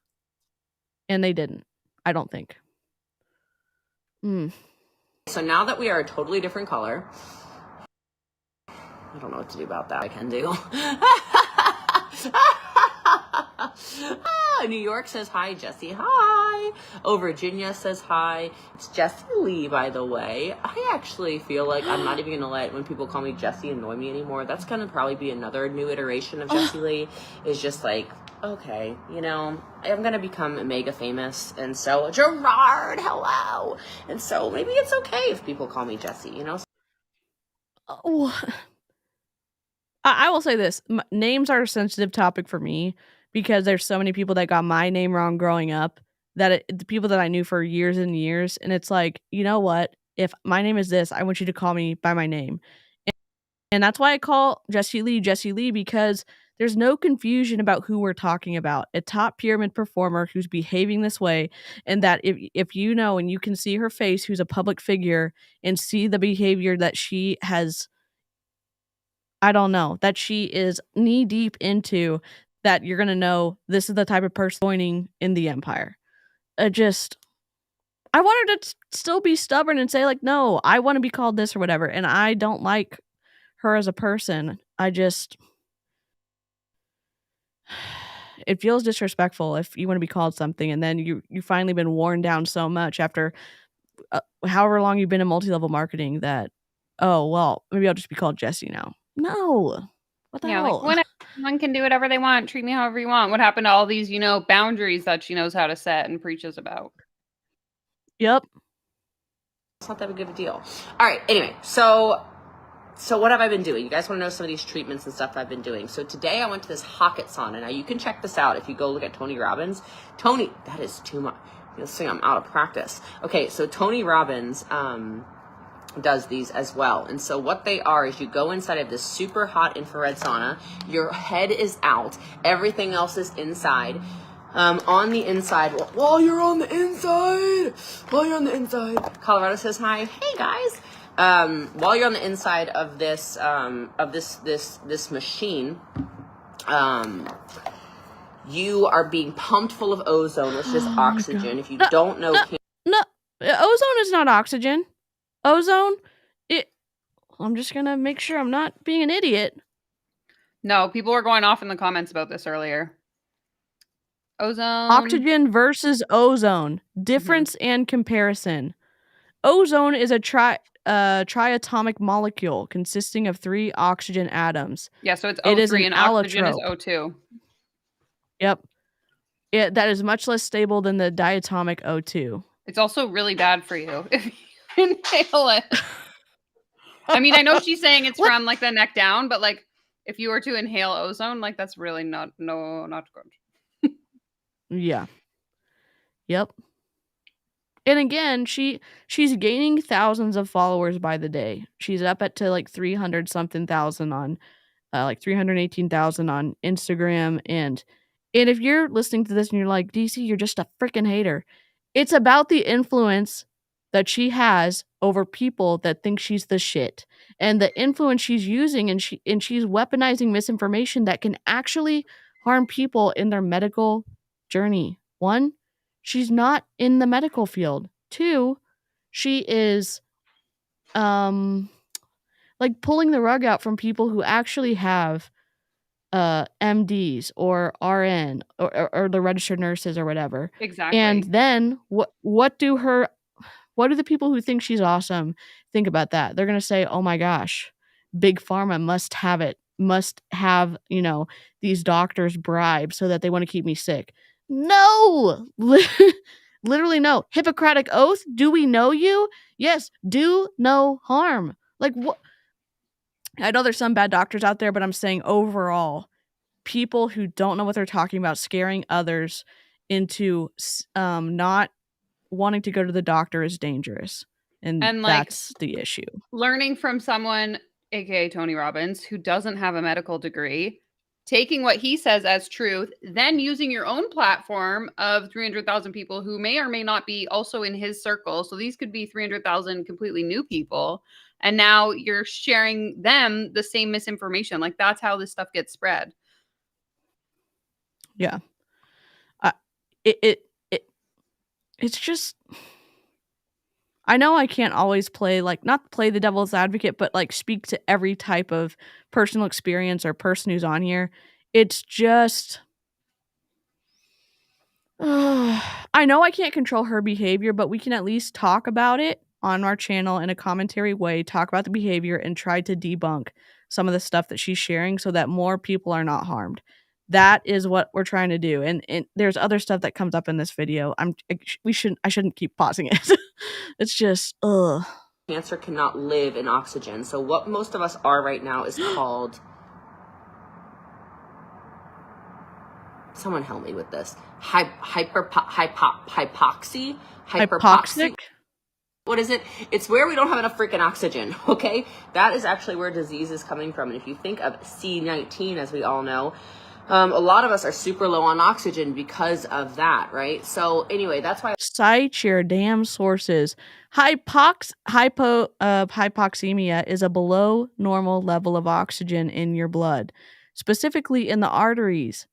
And they didn't. I don't think. So now that we are a totally different color, I don't know what to do about that. I can do. New York says hi, Jessie. Hi. Oh, Virginia says hi. It's Jessie Lee, by the way. I actually feel like I'm not even going to let when people call me Jessie annoy me anymore. That's going to probably be another new iteration of Jessie Lee. Is just like, okay, you know, I'm going to become mega famous. And so, Gerard, hello. And so maybe it's okay if people call me Jessie, you know? Oh, I will say this. Names are a sensitive topic for me because there's so many people that got my name wrong growing up, that the people that I knew for years and years. And it's like, you know what? If my name is this, I want you to call me by my name. And that's why I call Jessie Lee, because there's no confusion about who we're talking about. A top pyramid performer who's behaving this way, and that if you know and you can see her face, who's a public figure, and see the behavior that she has, I don't know, that she is knee deep into, that you're going to know this is the type of person joining in the empire. I want her to still be stubborn and say, like, no, I want to be called this or whatever. And I don't like her as a person. It feels disrespectful if you want to be called something and then you finally been worn down so much after however long you've been in multi-level marketing that, oh, well, maybe I'll just be called Jessie now. No. What the hell? Like, one can do whatever they want. Treat me however you want. What happened to all these, boundaries that she knows how to set and preaches about? Yep. It's not that big of a deal. All right. Anyway, so So what have I been doing? You guys want to know some of these treatments and stuff I've been doing. So today I went to this Hocket sauna. Now you can check this out if you go look at Tony Robbins. Tony, that is too much. You'll see I'm out of practice. Okay, so Tony Robbins does these as well. And so what they are is you go inside of this super hot infrared sauna. Your head is out. Everything else is inside. On the inside, while you're on the inside, Colorado says hi. Hey guys. While you're on the inside of this machine, you are being pumped full of ozone, which is oxygen. If you don't know, no, ozone is not oxygen. Ozone, I'm just gonna make sure I'm not being an idiot. No, people were going off in the comments about this earlier. Ozone. Oxygen versus ozone. Difference and comparison. Ozone is a triatomic molecule consisting of 3 oxygen atoms. Yeah, so it's It is O3 an and oxygen is allotrope. O2. Yep. That is much less stable than the diatomic O2. It's also really bad for you if you inhale it. I mean, I know she's saying it's from like the neck down, but like if you were to inhale ozone, like that's really not good. Yeah. Yep. And again, she's gaining thousands of followers by the day. She's up to like 300 something thousand on like 318,000 on Instagram, and if you're listening to this and you're like, DC, you're just a freaking hater. It's about the influence that she has over people that think she's the shit, and the influence she's using, and she's weaponizing misinformation that can actually harm people in their medical journey. 1, she's not in the medical field. 2, she is like pulling the rug out from people who actually have MDs or RN or the registered nurses or whatever. Exactly. And then what do the people who think she's awesome think about that? They're going to say, "Oh my gosh, Big Pharma must have, these doctors bribed so that they want to keep me sick." No. Literally no. Hippocratic oath, do we know you? Yes, do no harm. Like what? I know there's some bad doctors out there, but I'm saying overall, people who don't know what they're talking about, scaring others into not wanting to go to the doctor is dangerous. And like, that's the issue. Learning from someone, aka Tony Robbins, who doesn't have a medical degree, taking what he says as truth, then using your own platform of 300,000 people who may or may not be also in his circle. So these could be 300,000 completely new people. And now you're sharing them the same misinformation. Like that's how this stuff gets spread. Yeah. It's just, I know I can't always not play the devil's advocate, but like speak to every type of personal experience or person who's on here. It's just, I know I can't control her behavior, but we can at least talk about it on our channel in a commentary way, talk about the behavior and try to debunk some of the stuff that she's sharing so that more people are not harmed. That is what we're trying to do. And there's other stuff that comes up in this video. I shouldn't keep pausing it. It's just, cancer cannot live in oxygen. So what most of us are right now is called, someone help me with this, hypoxia. Hypoxic? What is it? It's where we don't have enough freaking oxygen, okay? That is actually where disease is coming from. And if you think of C19, as we all know, a lot of us are super low on oxygen because of that, right? So anyway, that's why. Cite your damn sources. Hypoxemia is a below normal level of oxygen in your blood, specifically in the arteries.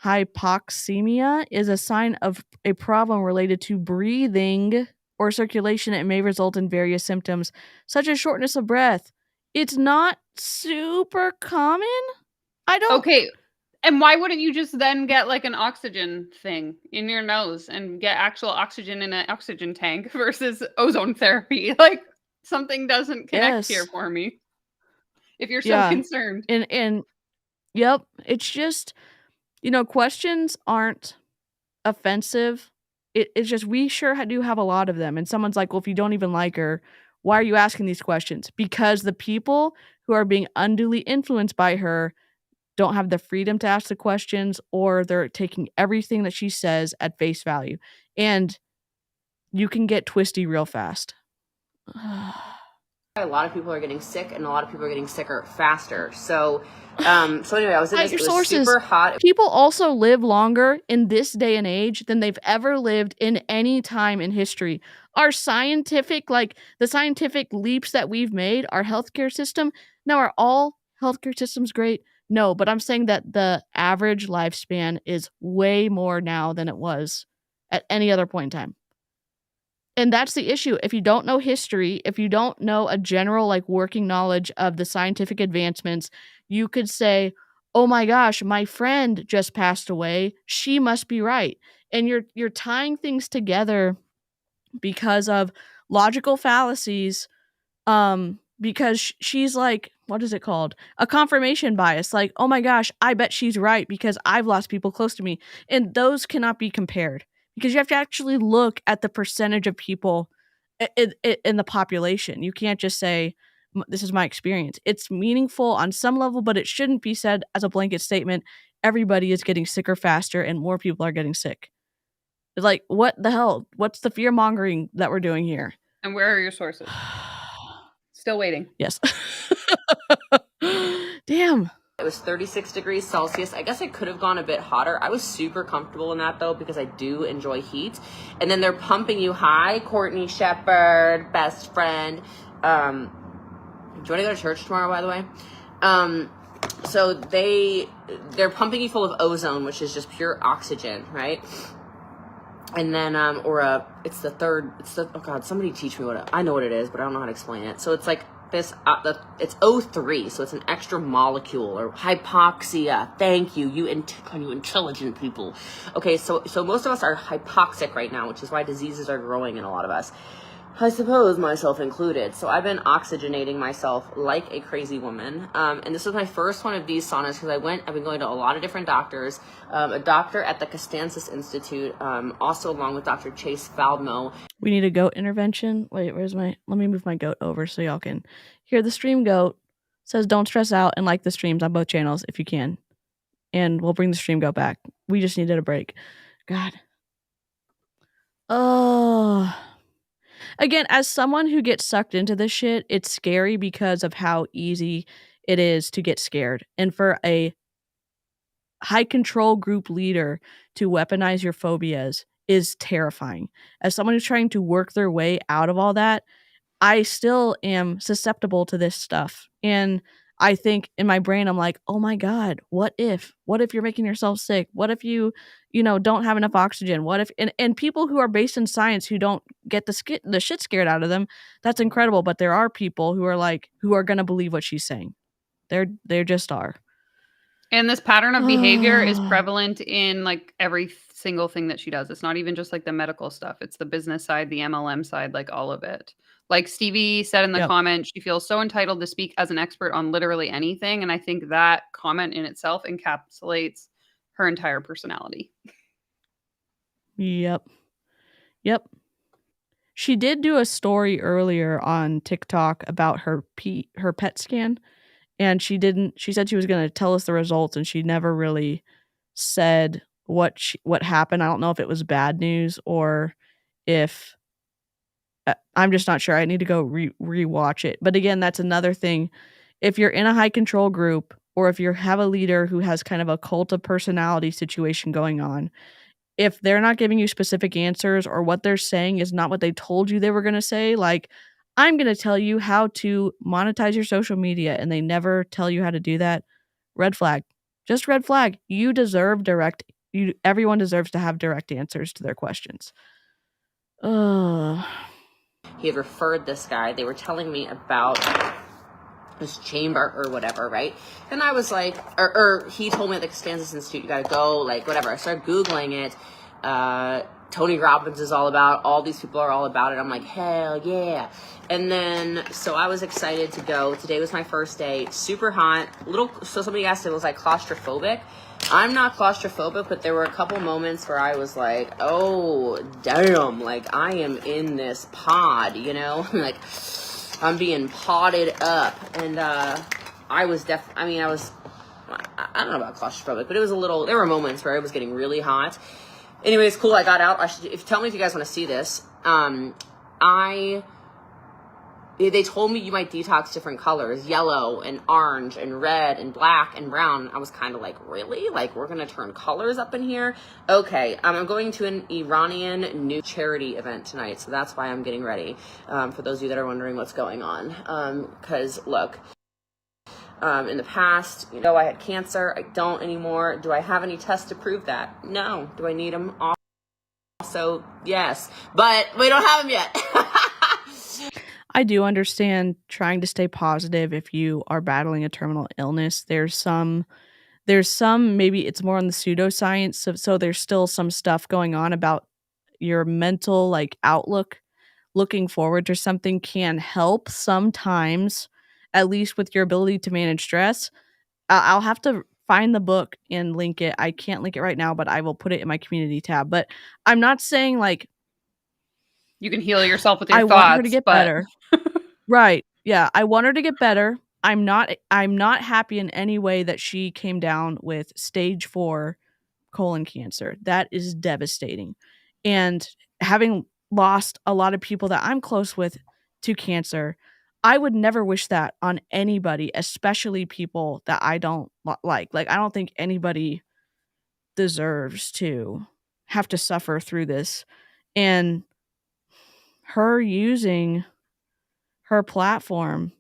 Hypoxemia is a sign of a problem related to breathing or circulation. It may result in various symptoms, such as shortness of breath. It's not super common. Okay. And why wouldn't you just then get like an oxygen thing in your nose and get actual oxygen in an oxygen tank versus ozone therapy? Like something doesn't connect here for me. If you're so concerned. And yep, it's just, questions aren't offensive. It's just, we sure do have a lot of them. And someone's like, well, if you don't even like her, Why are you asking these questions? Because the people who are being unduly influenced by her don't have the freedom to ask the questions, or they're taking everything that she says at face value. And you can get twisty real fast. A lot of people are getting sick, and a lot of people are getting sicker faster. So anyway, I was in Cite this, your it was sources. super hot. People also live longer in this day and age than they've ever lived in any time in history. Our scientific, like the scientific leaps that we've made, our healthcare system, now are all healthcare systems great? No, but I'm saying that the average lifespan is way more now than it was at any other point in time. And that's the issue. If you don't know history, if you don't know a general like working knowledge of the scientific advancements, you could say, "Oh my gosh, my friend just passed away. She must be right." And you're tying things together because of logical fallacies, because she's like, what is it called? A confirmation bias. Like, "Oh my gosh, I bet she's right because I've lost people close to me." And those cannot be compared, because you have to actually look at the percentage of people in the population. You can't just say, "This is my experience." It's meaningful on some level, but it shouldn't be said as a blanket statement. Everybody is getting sicker faster and more people are getting sick. It's like, what the hell? What's the fear mongering that we're doing here? And where are your sources? Still waiting. Yes. Damn. It was 36 degrees Celsius. I guess it could have gone a bit hotter. I was super comfortable in that, though, because I do enjoy heat. And then they're pumping you high. Courtney Shepherd, best friend. Do you want to go to church tomorrow, by the way? So they're pumping you full of ozone, which is just pure oxygen, right? And then, oh God, somebody teach me I know what it is, but I don't know how to explain it. So it's like this, it's O3, so it's an extra molecule, or hypoxia. Thank you, you intelligent people. Okay, so most of us are hypoxic right now, which is why diseases are growing in a lot of us. I suppose myself included. So I've been oxygenating myself like a crazy woman. And this was my first one of these saunas because I've been going to a lot of different doctors. A doctor at the Costanza Institute, also along with Dr. Chase Faldmo. We need a goat intervention. Wait, let me move my goat over so y'all can hear the stream goat. Says don't stress out and like the streams on both channels if you can. And we'll bring the stream goat back. We just needed a break. God. Oh. Again, as someone who gets sucked into this shit, it's scary because of how easy it is to get scared. And for a high control group leader to weaponize your phobias is terrifying. As someone who's trying to work their way out of all that, I still am susceptible to this stuff. And I think in my brain, I'm like, oh my God, what if you're making yourself sick? What if you don't have enough oxygen? What if, and people who are based in science who don't get the shit scared out of them, that's incredible. But there are people who are going to believe what she's saying. They just are. And this pattern of behavior is prevalent in like every single thing that she does. It's not even just like the medical stuff. It's the business side, the MLM side, like all of it. Like Stevie said in the comment, she feels so entitled to speak as an expert on literally anything. And I think that comment in itself encapsulates her entire personality. Yep. She did do a story earlier on TikTok about her PET scan. And she said she was going to tell us the results, and she never really said what happened. I don't know if it was bad news or if I'm just not sure. I need to go rewatch it. But again, that's another thing. If you're in a high control group, or if you have a leader who has kind of a cult of personality situation going on, if they're not giving you specific answers, or what they're saying is not what they told you they were going to say, like, I'm going to tell you how to monetize your social media, and they never tell you how to do that, red flag. Just red flag. Everyone deserves to have direct answers to their questions. He had referred this guy. They were telling me about this chamber or whatever, right? And I was like, or he told me at the Costanza Institute, you gotta go, like, whatever. I started Googling it. Tony Robbins is all these people are all about it. I'm like, hell yeah. And then, so I was excited to go. Today was my first day. Super hot. So somebody asked if it was like claustrophobic. I'm not claustrophobic, but there were a couple moments where I was like, oh, damn, like I am in this pod, like, I'm being potted up, and I was I don't know about claustrophobic, but it was there were moments where it was getting really hot. Anyways, cool, I got out. Tell me if you guys want to see this. They told me you might detox different colors, yellow and orange and red and black and brown. I was kind of like, really? Like, we're going to turn colors up in here? Okay, I'm going to an Iranian new charity event tonight, so that's why I'm getting ready, for those of you that are wondering what's going on. Because, look, in the past, I had cancer. I don't anymore. Do I have any tests to prove that? No. Do I need them? Also, yes. But we don't have them yet. I do understand trying to stay positive if you are battling a terminal illness. There's some maybe it's more on the pseudoscience, so there's still some stuff going on about your mental like outlook. Looking forward to something can help sometimes, at least with your ability to manage stress. I'll have to find the book and link it. I can't link it right now, but I will put it in my community tab. But I'm not saying like You can heal yourself with your I thoughts. want her to get but... better. Right. Yeah, I want her to get better. I'm not happy in any way that she came down with stage 4 colon cancer. That is devastating. And having lost a lot of people that I'm close with to cancer, I would never wish that on anybody, especially people that I don't like. Like, I don't think anybody deserves to have to suffer through this. And her using her platform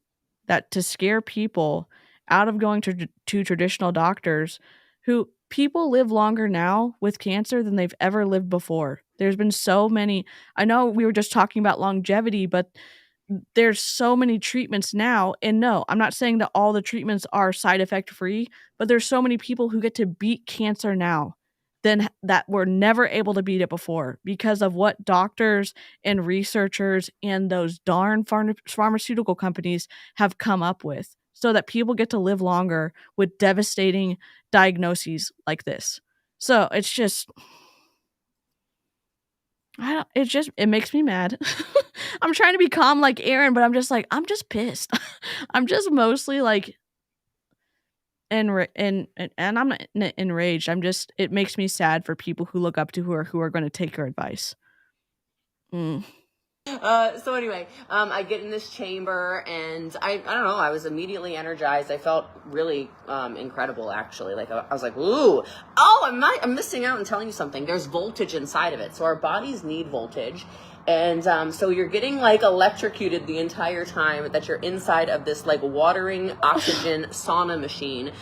that to scare people out of going to traditional doctors, who people live longer now with cancer than they've ever lived before. There's been so many. I know we were just talking about longevity, but there's so many treatments now. And no, I'm not saying that all the treatments are side effect free, but there's so many people who get to beat cancer now than that were never able to beat it before because of what doctors and researchers and those darn pharmaceutical companies have come up with, so that people get to live longer with devastating diagnoses like this. So it's just, it makes me mad. I'm trying to be calm like Aaron, but I'm just pissed. I'm just mostly like, and I'm not enraged. It makes me sad for people who look up to her who are going to take her advice. So anyway, I get in this chamber and I don't know, I was immediately energized. I felt really incredible, actually. Like I was like, ooh, I'm missing out and telling you something. There's voltage inside of it. So our bodies need voltage. And so you're getting like electrocuted the entire time that you're inside of this like watering oxygen sauna machine.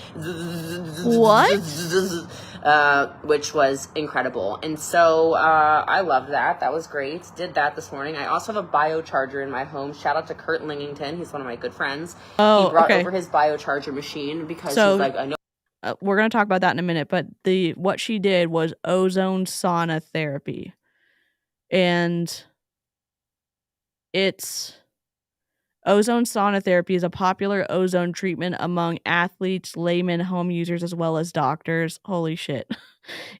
What? Which was incredible. And so I loved that. That was great. Did that this morning. I also have a biocharger in my home. Shout out to Kurt Lingington. He's one of my good friends. Oh, he brought okay. over his biocharger machine because he's like, I know. We're going to talk about that in a minute, but what she did was ozone sauna therapy. And ozone sauna therapy is a popular ozone treatment among athletes, laymen, home users, as well as doctors. Holy shit.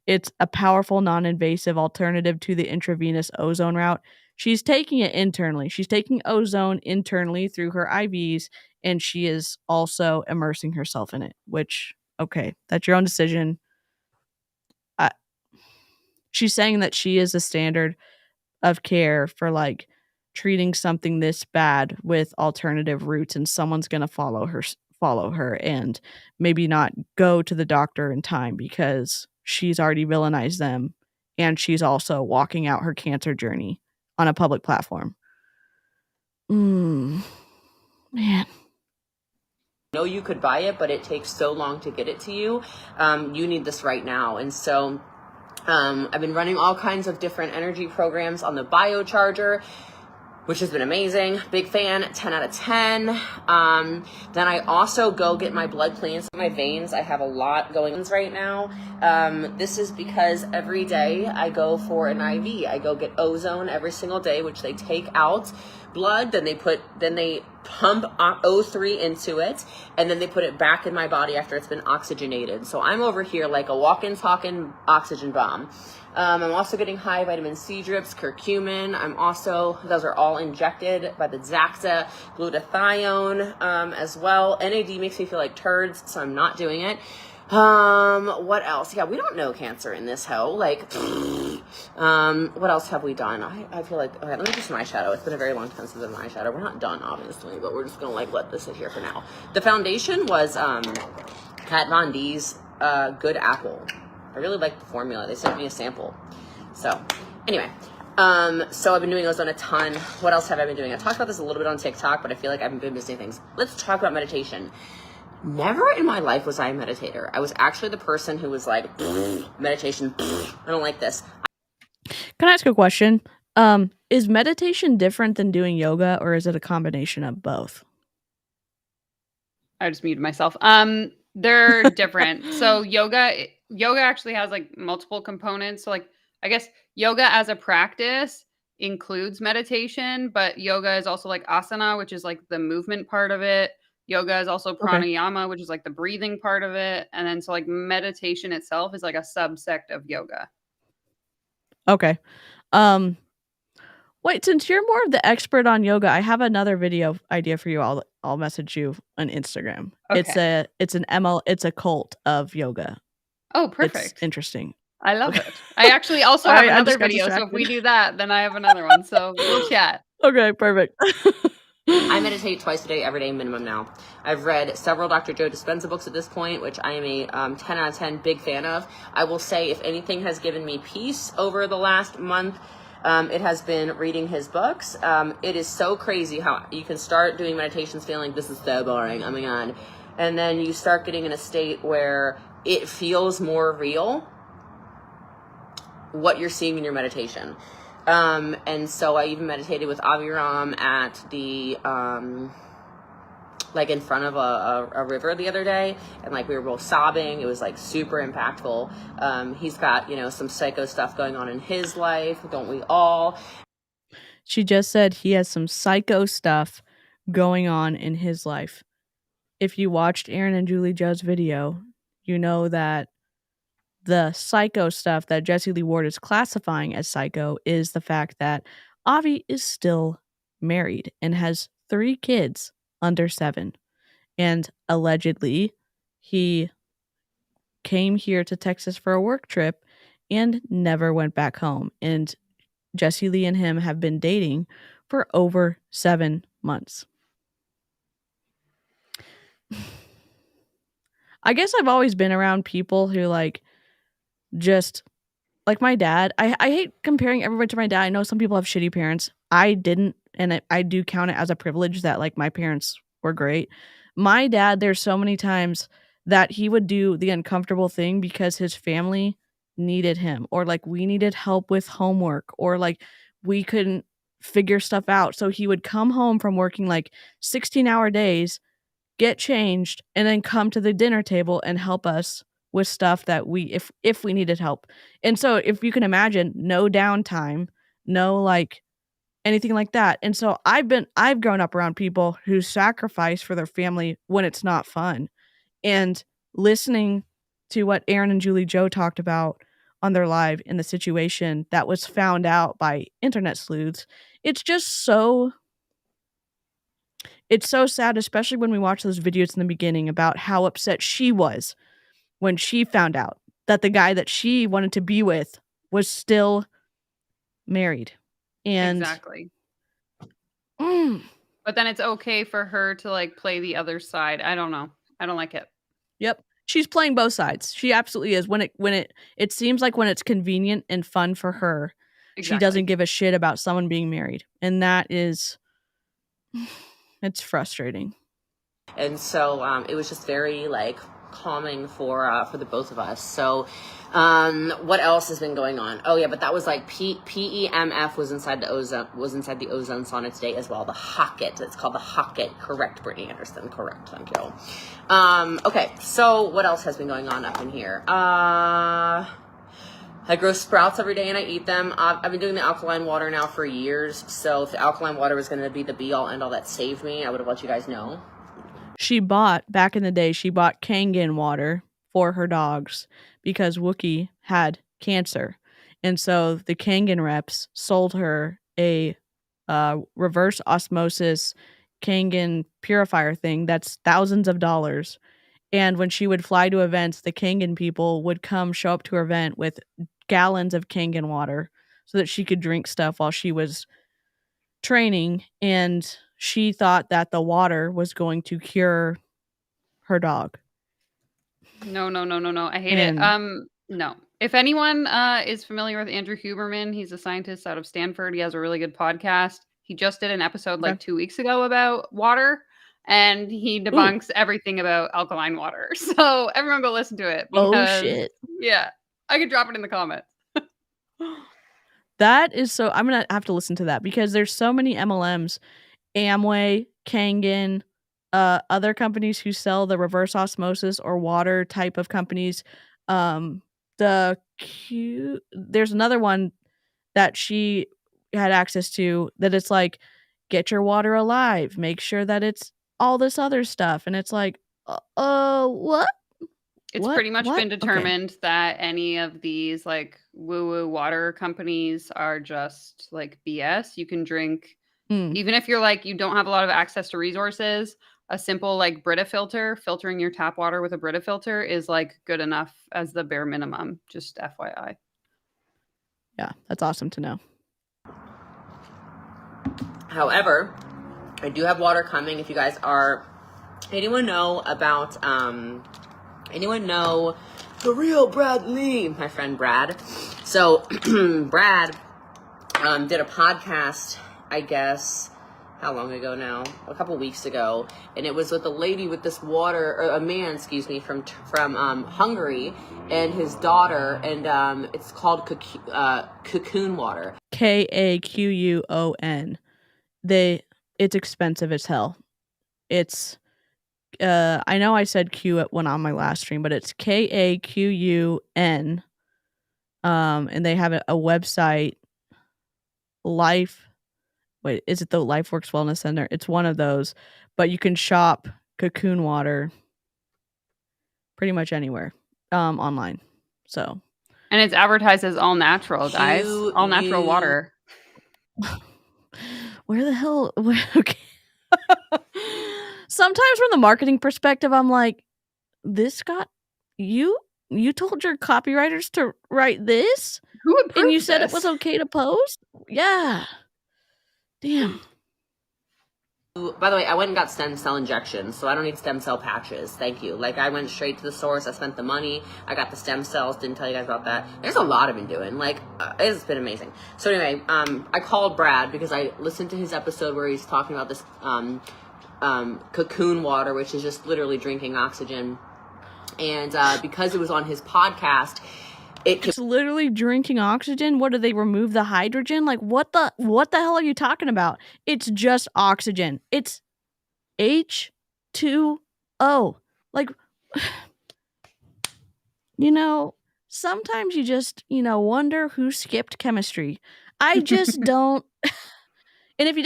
It's a powerful, non-invasive alternative to the intravenous ozone route. She's taking it internally. She's taking ozone internally through her IVs, and she is also immersing herself in it, which, okay, that's your own decision. She's saying that she is the standard of care for like treating something this bad with alternative routes, and someone's going to follow her and maybe not go to the doctor in time because she's already villainized them, and she's also walking out her cancer journey on a public platform. Man. know you could buy it, but it takes so long to get it to you. You need this right now. And so I've been running all kinds of different energy programs on the biocharger, which has been amazing. Big fan, 10 out of 10. Then I also go get my blood cleansed. My veins, I have a lot going on right now. This is because every day I go for an IV. I go get ozone every single day, which they take out blood, then they pump O3 into it, and then they put it back in my body after it's been oxygenated. So I'm over here like a walking, talking oxygen bomb. I'm also getting high vitamin C drips, curcumin. Those are all injected by the Zaxa, glutathione as well. NAD makes me feel like turds, so I'm not doing it. What else? Yeah, we don't know cancer in this hoe. Like, what else have we done? I feel like, okay, let me do some eyeshadow. It's been a very long time since I've done eyeshadow. We're not done, obviously, but we're just gonna like let this sit here for now. The foundation was, Kat Von D's, Good Apple. I really like the formula. They sent me a sample. So, anyway. So I've been doing those on a ton. What else have I been doing? I talked about this a little bit on TikTok, but I feel like I've been missing things. Let's talk about meditation. Never in my life was I a meditator. I was actually the person who was like, meditation, I don't like this. Can I ask a question? Is meditation different than doing yoga, or is it a combination of both? I just muted myself. They're different. So yoga actually has like multiple components. So like, I guess yoga as a practice includes meditation, but yoga is also like asana, which is like the movement part of it. Yoga is also pranayama, which is like the breathing part of it. And then so like meditation itself is like a subsect of yoga. Okay. Wait, since you're more of the expert on yoga, I have another video idea for you. I'll message you on Instagram. Okay. It's a cult of yoga. Oh, perfect. It's interesting. I love it. I actually also have I another just got video. So if distracted. we do that, then I have another one. So we'll chat. Okay, perfect. I meditate twice a day, every day minimum now. I've read several Dr. Joe Dispenza books at this point, which I am a 10 out of 10 big fan of. I will say if anything has given me peace over the last month, it has been reading his books. It is so crazy how you can start doing meditations feeling this is so boring, oh my God. And then you start getting in a state where it feels more real what you're seeing in your meditation. And so I even meditated with Aviram at the, like in front of a river the other day, and like we were both sobbing. It was like super impactful. He's got, some psycho stuff going on in his life. Don't we all? She just said he has some psycho stuff going on in his life. If you watched Aaron and Julie Joe's video, you know that the psycho stuff that Jessie Lee Ward is classifying as psycho is the fact that Avi is still married and has 3 kids under 7. And allegedly, he came here to Texas for a work trip and never went back home. And Jessie Lee and him have been dating for over 7 months. I guess I've always been around people who just like my dad. I hate comparing everyone to my dad. I know some people have shitty parents. I didn't, and I do count it as a privilege that my parents were great. My dad, there's so many times that he would do the uncomfortable thing because his family needed him, or we needed help with homework, or we couldn't figure stuff out. So he would come home from working 16-hour days, get changed, and then come to the dinner table and help us with stuff that if we needed help. And so if you can imagine, no downtime, no anything like that. And so I've grown up around people who sacrifice for their family when it's not fun. And listening to what Aaron and Julie Joe talked about on their live in the situation that was found out by internet sleuths, it's so sad, especially when we watch those videos in the beginning about how upset she was when she found out that the guy that she wanted to be with was still married. And exactly. But then it's okay for her to play the other side. I don't know. I don't like it. Yep. She's playing both sides. She absolutely is. When it seems like when it's convenient and fun for her, exactly. She doesn't give a shit about someone being married. And that is, it's frustrating. And so it was just very calming for the both of us. So what else has been going on? Oh yeah, but that was PEMF was inside the ozone sauna today as well. The Hocket. It's called the Hocket. Correct, Brittany Anderson. Correct. Thank you. Okay, so what else has been going on up in here? I grow sprouts every day and I eat them. I've been doing the alkaline water now for years. So if the alkaline water was going to be the be-all, end-all that saved me, I would have let you guys know. Back in the day, she bought Kangen water for her dogs because Wookie had cancer. And so the Kangen reps sold her a reverse osmosis Kangen purifier thing that's thousands of dollars. And when she would fly to events, the Kangen people would come show up to her event with gallons of Kangen water so that she could drink stuff while she was training. And she thought that the water was going to cure her dog. No. I hate it. No. If anyone is familiar with Andrew Huberman, he's a scientist out of Stanford. He has a really good podcast. He just did an episode like 2 weeks ago about water, and he debunks everything about alkaline water. So everyone go listen to it. Oh, shit. Yeah. I could drop it in the comments. That is so... I'm going to have to listen to that because there's so many MLMs, Amway, Kangen, other companies who sell the reverse osmosis or water type of companies. There's another one that she had access to that it's like, get your water alive, make sure that it's all this other stuff. And it's like, what? It's pretty much been determined that any of these like woo-woo water companies are just like BS. You can drink, even if you're like, you don't have a lot of access to resources, a simple like Brita filter, filtering your tap water with a Brita filter is like good enough as the bare minimum. Just FYI. Yeah, that's awesome to know. However, I do have water coming. If you guys are, anyone know about, anyone know the real Brad Lee? My friend Brad. So Brad did a podcast, I guess, how long ago now? A couple weeks ago, and it was with a lady with this water, or a man, excuse me, from Hungary, and his daughter, and it's called cocoon water. Kaquon. It's expensive as hell. It's I know I said Q when on my last stream, but it's Kaquun. And they have a website, is it the LifeWorks Wellness Center? It's one of those, but you can shop cocoon water pretty much anywhere online. So, and it's advertised as all natural, guys. All natural water. Where the hell? Okay. Sometimes from the marketing perspective, I'm like, this got you told your copywriters to write this? Who approved and you said this? It was okay to post? Yeah. Damn. By the way, I went and got stem cell injections, so I don't need stem cell patches. Thank you. Like, I went straight to the source. I spent the money. I got the stem cells. Didn't tell you guys about that. There's a lot I've been doing. Like, it's been amazing. So anyway, I called Brad because I listened to his episode where he's talking about this cocoon water, which is just literally drinking oxygen. And because it was on his podcast, it's literally drinking oxygen. What, do they remove the hydrogen? Like, what the hell are you talking about? It's just oxygen. It's H2O. Like, sometimes you just, wonder who skipped chemistry. I just don't. And if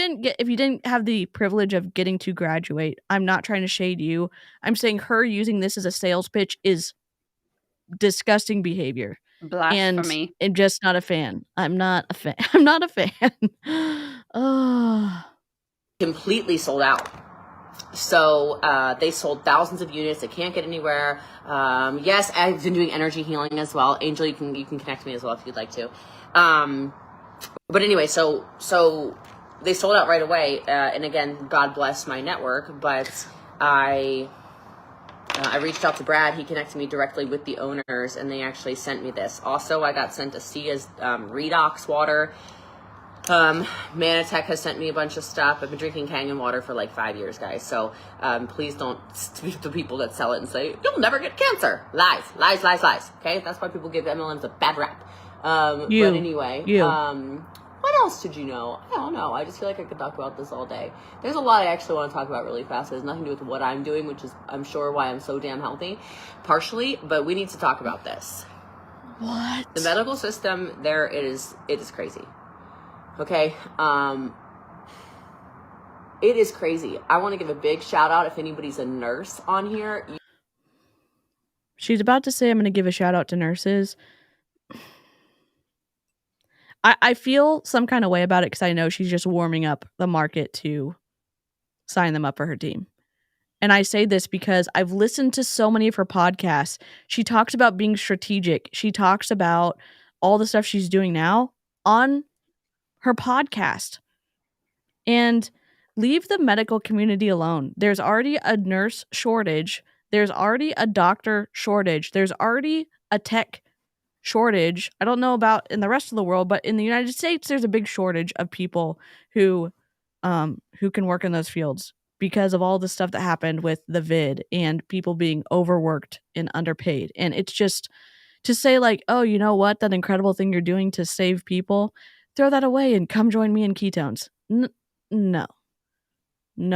you didn't have the privilege of getting to graduate, I'm not trying to shade you. I'm saying her using this as a sales pitch is disgusting behavior. Blasphemy. And I'm just not a fan. I'm not a fan. Oh. Completely sold out. So they sold thousands of units. They can't get anywhere. Yes, I've been doing energy healing as well. Angel, you can connect me as well if you'd like to. But anyway, so they sold out right away. And again, God bless my network. But I reached out to Brad. He connected me directly with the owners, and they actually sent me this. Also, I got sent a Sia's Redox water. Manatech has sent me a bunch of stuff. I've been drinking Kangen water for like 5 years, guys. So please don't speak to people that sell it and say, you'll never get cancer. Lies. Okay? That's why people give MLMs a bad rap. But anyway. What else did you know? I don't know. I just feel like I could talk about this all day. There's a lot I actually want to talk about really fast. It has nothing to do with what I'm doing, which is, I'm sure, why I'm so damn healthy. Partially, but we need to talk about this. What? The medical system there it is crazy. Okay? It is crazy. I want to give a big shout out if anybody's a nurse on here. She's about to say I'm going to give a shout out to nurses. I feel some kind of way about it because I know she's just warming up the market to sign them up for her team. And I say this because I've listened to so many of her podcasts. She talks about being strategic. She talks about all the stuff she's doing now on her podcast. And leave the medical community alone. There's already a nurse shortage. There's already a doctor shortage. There's already a tech shortage. I don't know about in the rest of the world, but in the United States, there's a big shortage of people who can work in those fields because of all the stuff that happened with the vid and people being overworked and underpaid. And it's just to say like, oh, you know what? That incredible thing you're doing to save people, throw that away and come join me in ketones. No. You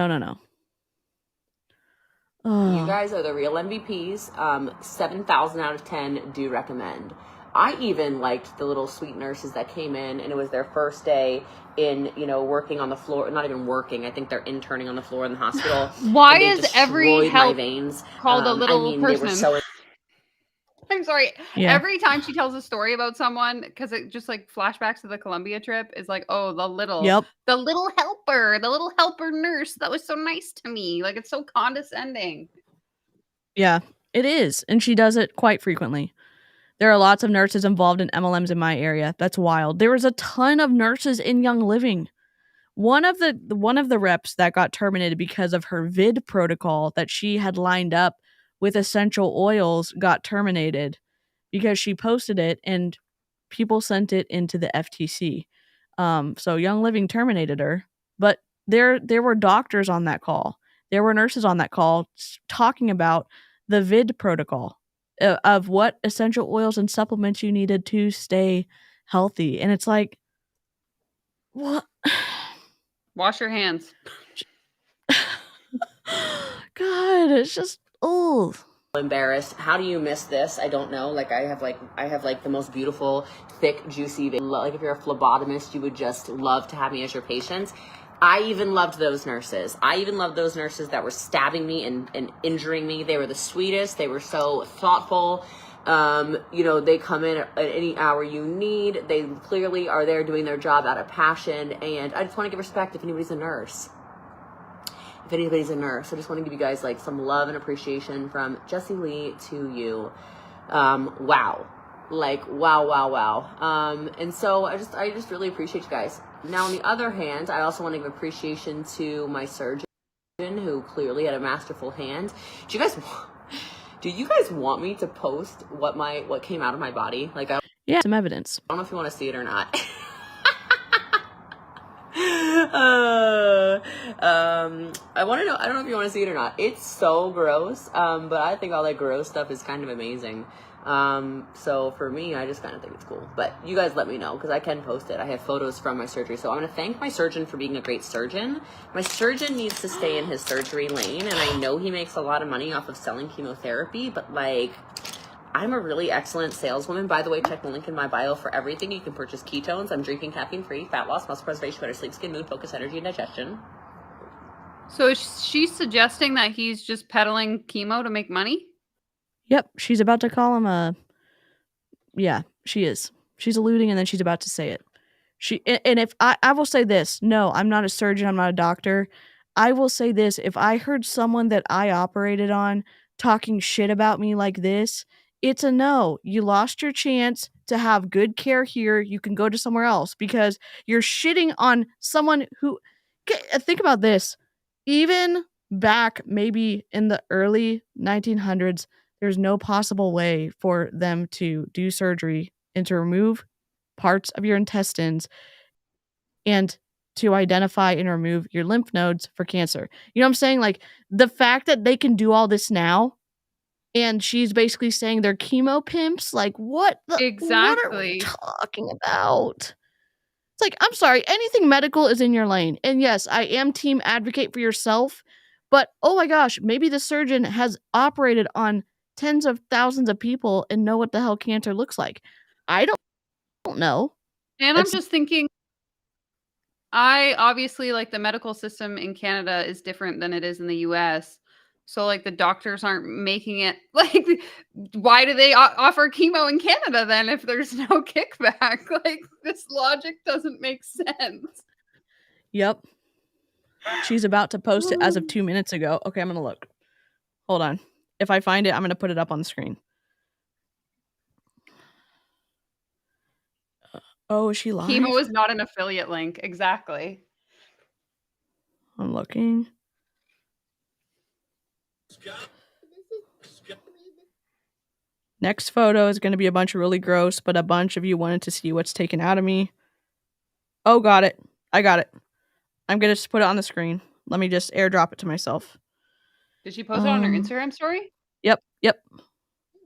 guys are the real MVPs. 7,000 out of 10 do recommend. I even liked the little sweet nurses that came in, and it was their first day in, working on the floor. Not even working. I think they're interning on the floor in the hospital. Why is every help veins called a little person? They were so I'm sorry. Yeah. Every time she tells a story about someone, because it just like flashbacks to the Columbia trip, is like, oh, the little helper nurse that was so nice to me. Like, it's so condescending. Yeah, it is. And she does it quite frequently. There are lots of nurses involved in MLMs in my area. That's wild. There was a ton of nurses in Young Living. One of the reps that got terminated because of her vid protocol that she had lined up with essential oils got terminated because she posted it and people sent it into the FTC. So Young Living terminated her, but there were doctors on that call. There were nurses on that call talking about the vid protocol of what essential oils and supplements you needed to stay healthy. And it's like, what? Wash your hands. God, it's just, oh. embarrassed. How do you miss this? I don't know. Like I have the most beautiful, thick, juicy. Like if you're a phlebotomist, you would just love to have me as your patient. I even loved those nurses. I even loved those nurses that were stabbing me and injuring me. They were the sweetest. They were so thoughtful. They come in at any hour you need. They clearly are there doing their job out of passion. And I just want to give respect if anybody's a nurse. If anybody's a nurse, I just want to give you guys like some love and appreciation from Jessie Lee to you. Wow. Like, wow. And so I just really appreciate you guys. Now, on the other hand, I also want to give appreciation to my surgeon who clearly had a masterful hand. Do you guys want me to post what came out of my body? Like, yeah, some evidence. I don't know if you want to see it or not. I want to know. I don't know if you want to see it or not. It's so gross. But I think all that gross stuff is kind of amazing. So for me, I just kind of think it's cool. But you guys let me know because I can post it. I have photos from my surgery. So I'm going to thank my surgeon for being a great surgeon. My surgeon needs to stay in his surgery lane, and I know he makes a lot of money off of selling chemotherapy. But like, I'm a really excellent saleswoman. By the way, check the link in my bio for everything. You can purchase ketones. I'm drinking caffeine-free, fat loss, muscle preservation, better sleep, skin, mood, focus, energy, and digestion. So is she suggesting that he's just peddling chemo to make money? Yep, she's about to call him yeah, she is. She's alluding and then she's about to say it. And if I will say this, no, I'm not a surgeon, I'm not a doctor. I will say this, if I heard someone that I operated on talking shit about me like this, it's a no. You lost your chance to have good care here. You can go to somewhere else because you're shitting on someone who, think about this, even back maybe in the early 1900s, there's no possible way for them to do surgery and to remove parts of your intestines and to identify and remove your lymph nodes for cancer. You know what I'm saying? Like, the fact that they can do all this now, and she's basically saying they're chemo pimps, like, what are we talking about? It's like, I'm sorry, anything medical is in your lane. And yes, I am team advocate for yourself, but oh my gosh, maybe the surgeon has operated on tens of thousands of people and know what the hell cancer looks like. I don't know. And I'm just thinking, obviously, like, the medical system in Canada is different than it is in the US. So, like, the doctors aren't making it like, why do they offer chemo in Canada then if there's no kickback? Like, this logic doesn't make sense. Yep. She's about to post it as of 2 minutes ago. Okay, I'm gonna look. Hold on. If I find it, I'm gonna put it up on the screen. Oh, is she live? Chemo is not an affiliate link. Exactly. I'm looking. Next photo is going to be a bunch of really gross, but a bunch of you wanted to see what's taken out of me. Oh, got it. I got it. I'm going to just put it on the screen. Let me just airdrop it to myself. Did she post it on her Instagram story? Yep.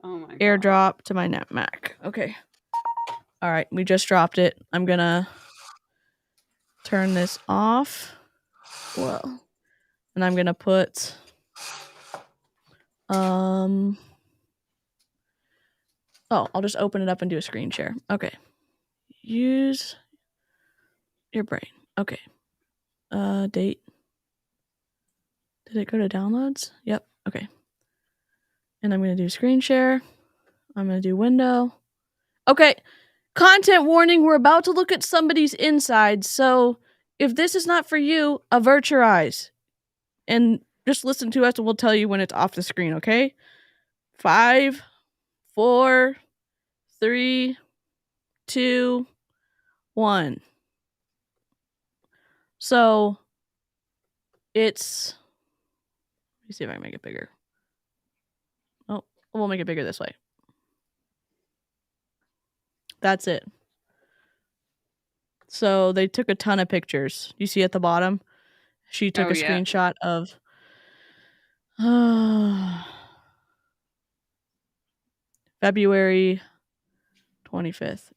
Oh my god. Airdrop to my Mac. Okay. All right, we just dropped it. I'm going to turn this off. Well, and I'm going to put oh, I'll just open it up and do a screen share. Okay. Use your brain. Okay. Date. Did it go to downloads? Yep. Okay. And I'm going to do screen share. I'm going to do window. Okay. Content warning. We're about to look at somebody's inside. So if this is not for you, avert your eyes and just listen to us and we'll tell you when it's off the screen. Okay. 5, 4, 3, 2, 1. So it's, let me see if I can make it bigger. Oh, we'll make it bigger this way. That's it. So they took a ton of pictures. You see at the bottom? She took a screenshot of February 25th.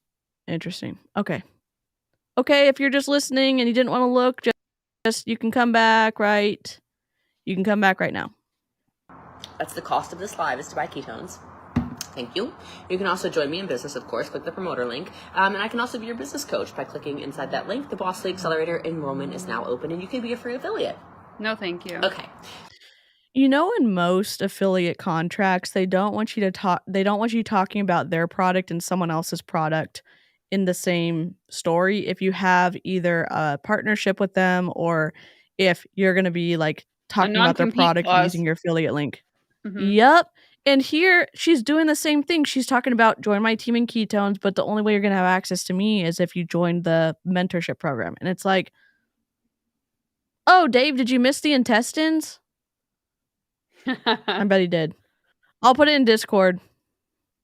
Interesting. Okay. Okay, if you're just listening and you didn't want to look, just you can come back, right? You can come back right now. That's the cost of this live, is to buy ketones. Thank you. You can also join me in business, of course. Click the promoter link. And I can also be your business coach by clicking inside that link. The Bossly Accelerator enrollment is now open and you can be a free affiliate. No, thank you. Okay. You know, in most affiliate contracts, they don't want you to talk. They don't want you talking about their product and someone else's product in the same story. If you have either a partnership with them or if you're going to be like talking about their product using your affiliate link. Mm-hmm. Yep. And here she's doing the same thing. She's talking about join my team in ketones, but the only way you're going to have access to me is if you join the mentorship program. And it's like, oh, Dave, did you miss the intestines? I bet he did. I'll put it in Discord.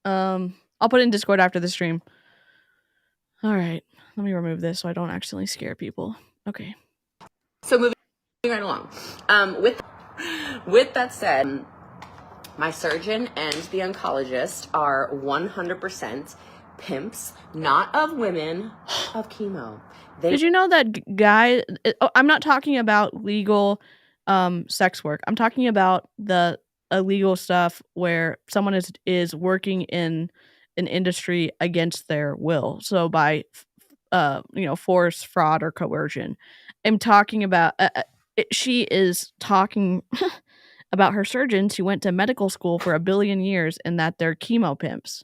I'll put it in Discord after the stream. All right. Let me remove this so I don't accidentally scare people. Okay. So moving right along. With that said, my surgeon and the oncologist are 100% pimps, not of women, of chemo. Did you know that guy? I'm not talking about legal sex work. I'm talking about the illegal stuff where someone is working in an industry against their will. So by force, fraud, or coercion. I'm talking about she is talking about her surgeons who went to medical school for 1 billion years and that they're chemo pimps.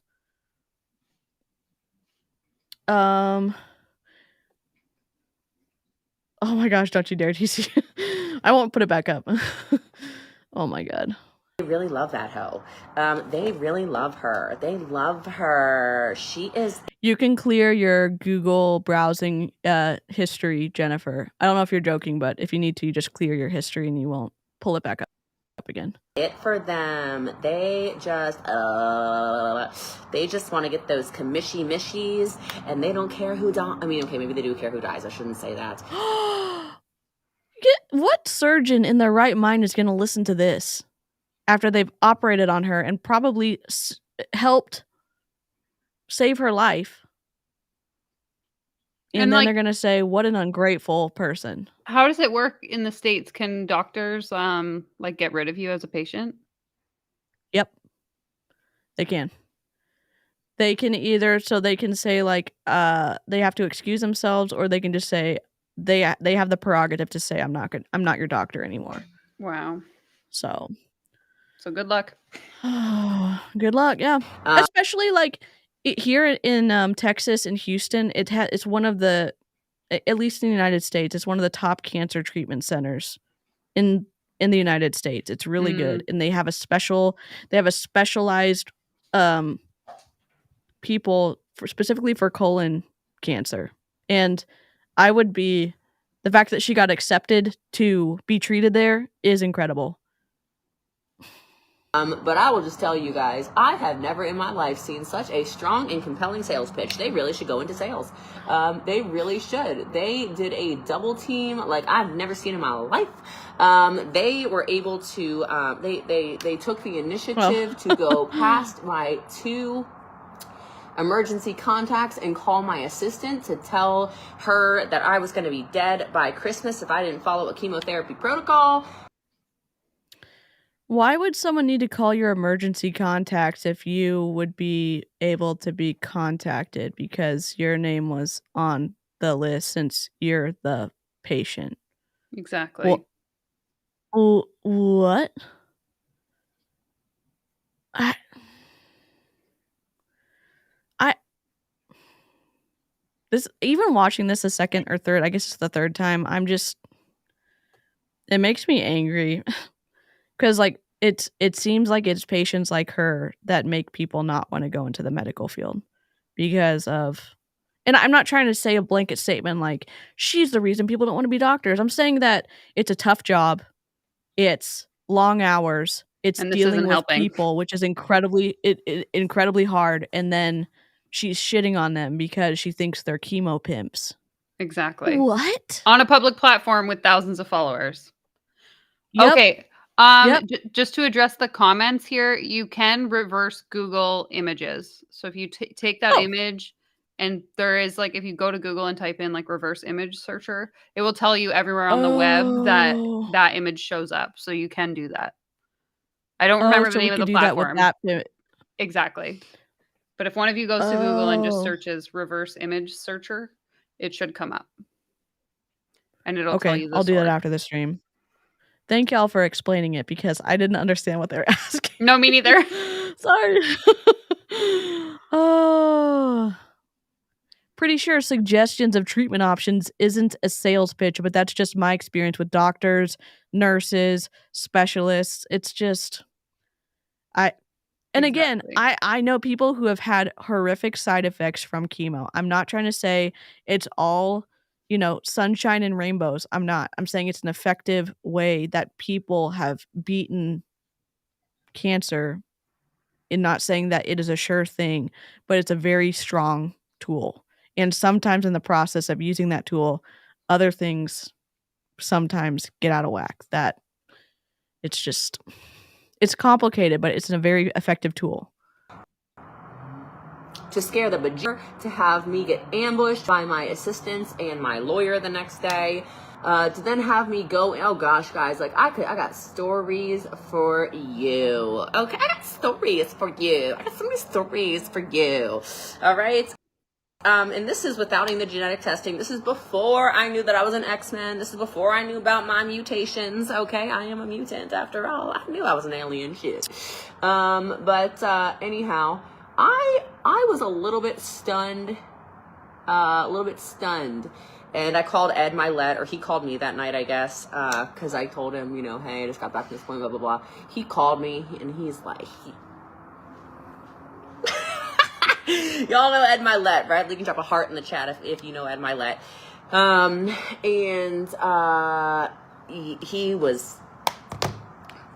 Oh my gosh, don't you dare, TC. I won't put it back up. Oh my god. They really love that hoe. They really love her. They love her. She is... You can clear your Google browsing history, Jennifer. I don't know if you're joking, but if you need to, you just clear your history and you won't pull it back up again. It for them. They just want to get those commishy-mishies, and they don't care who dies. I mean, okay, maybe they do care who dies. I shouldn't say that. What surgeon in their right mind is going to listen to this after they've operated on her and probably helped save her life? And then they're going to say, what an ungrateful person. How does it work in the States? Can doctors get rid of you as a patient? Yep. They can. They can either, so they can say like they have to excuse themselves, or they can just say they have the prerogative to say I'm not your doctor anymore. Wow. So good luck. good luck, yeah. Especially like here in Texas and Houston, it's one of the, at least in the United States, it's one of the top cancer treatment centers in the United States. It's really good, and they have a specialized people specifically for colon cancer. And the fact that she got accepted to be treated there is incredible. But I will just tell you guys, I have never in my life seen such a strong and compelling sales pitch. They really should go into sales. They really should. They did a double team like I've never seen in my life. They were able to, they took the initiative to go past my 2 emergency contacts and call my assistant to tell her that I was going to be dead by Christmas if I didn't follow a chemotherapy protocol. Why would someone need to call your emergency contacts if you would be able to be contacted because your name was on the list since you're the patient? Exactly. What? Even watching this a second or third, I guess it's the third time, it makes me angry. Because like it seems like it's patients like her that make people not want to go into the medical field because of, and I'm not trying to say a blanket statement like she's the reason people don't want to be doctors. I'm saying that it's a tough job, it's long hours, it's dealing with people, which is incredibly hard, and then she's shitting on them because she thinks they're chemo pimps. Exactly. What? On a public platform with thousands of followers. Yep. Okay. Just to address the comments here, you can reverse Google images. So if you take that image, and there is like, if you go to Google and type in like reverse image searcher, it will tell you everywhere on the web that image shows up. So you can do that. I don't remember the name of the platform. Exactly. But if one of you goes to Google and just searches reverse image searcher, it should come up. And it'll tell you the I'll do that after the stream. Thank y'all for explaining it because I didn't understand what they were asking. No, me neither. Sorry. Pretty sure suggestions of treatment options isn't a sales pitch, but that's just my experience with doctors, nurses, specialists. It's just, again, I know people who have had horrific side effects from chemo. I'm not trying to say it's all, sunshine and rainbows. I'm not. I'm saying it's an effective way that people have beaten cancer, and not saying that it is a sure thing, but it's a very strong tool. And sometimes in the process of using that tool, other things sometimes get out of whack. That it's complicated, but it's a very effective tool. To scare the bejesus, to have me get ambushed by my assistants and my lawyer the next day, to then have me go, oh gosh, guys, like I got stories for you. Okay, I got stories for you. I got so many stories for you. All right. And this is without any of the genetic testing. This is before I knew that I was an X-Men. This is before I knew about my mutations. Okay, I am a mutant after all. I knew I was an alien shit. But anyhow, I was a little bit stunned. And I called Ed Milet, or he called me that night, I guess, because I told him, hey, I just got back to this point, blah, blah, blah. He called me, and he's like, y'all know Ed Milet, right? You can drop a heart in the chat if you know Ed Milet.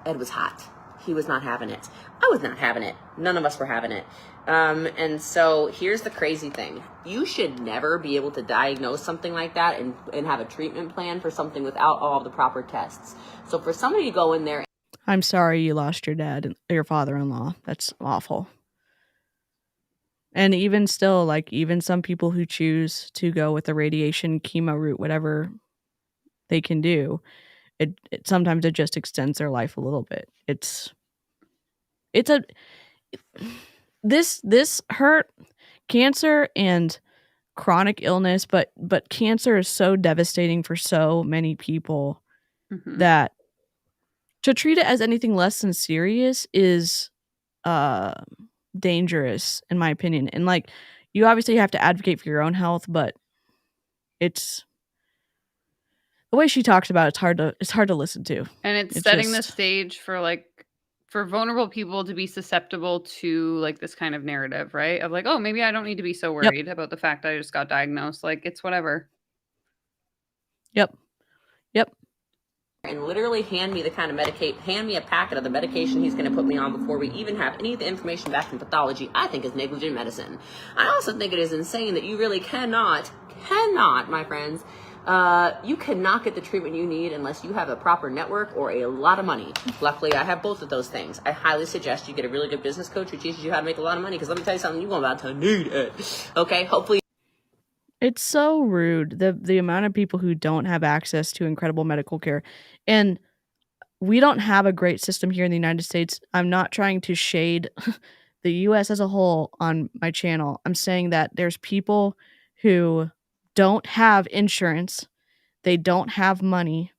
Ed was hot. He was not having it. I was not having it. None of us were having it. And so here's the crazy thing. You should never be able to diagnose something like that and have a treatment plan for something without all of the proper tests. So for somebody to go in there. I'm sorry you lost your dad and your father-in-law. That's awful. And even still, like even some people who choose to go with the radiation chemo route, whatever they can do, it sometimes it just extends their life a little bit. this hurt cancer and chronic illness, but cancer is so devastating for so many people Mhm. that to treat it as anything less than serious is dangerous in my opinion. And like you obviously have to advocate for your own health, but it's the way she talks about it's hard to listen to. And it's It's setting the just stage for like for vulnerable people to be susceptible to like this kind of narrative, right? Of like, oh, maybe I don't need to be so Yep. worried about the fact I just got diagnosed. Like it's whatever. Yep. And literally hand me a packet of the medication he's going to put me on before we even have any of the information back from pathology, I think is negligent medicine. I also think it is insane that you really cannot, my friends, you cannot get the treatment you need unless you have a proper network or a lot of money. Luckily, I have both of those things. I highly suggest you get a really good business coach who teaches you how to make a lot of money, because let me tell you something, you're about to need it. Okay, hopefully. It's so rude, the amount of people who don't have access to incredible medical care, and we don't have a great system here in the United States. I'm not trying to shade the US as a whole on my channel. I'm saying that there's people who don't have insurance, they don't have money,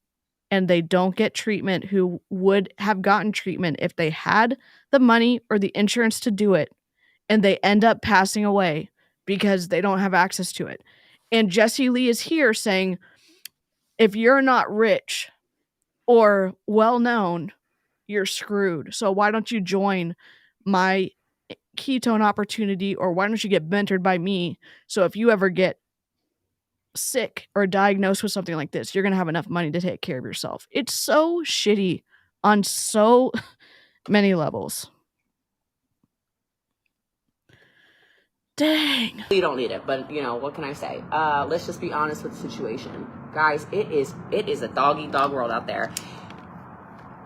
and they don't get treatment who would have gotten treatment if they had the money or the insurance to do it, and they end up passing away because they don't have access to it. And Jessie Lee is here saying, if you're not rich or well known, you're screwed. So why don't you join my ketone opportunity, or why don't you get mentored by me? So if you ever get sick or diagnosed with something like this, you're going to have enough money to take care of yourself. It's so shitty on so many levels. Dang. You don't need it, but you know, what can I say? Let's just be honest with the situation. Guys, it is a dog-eat-dog world out there.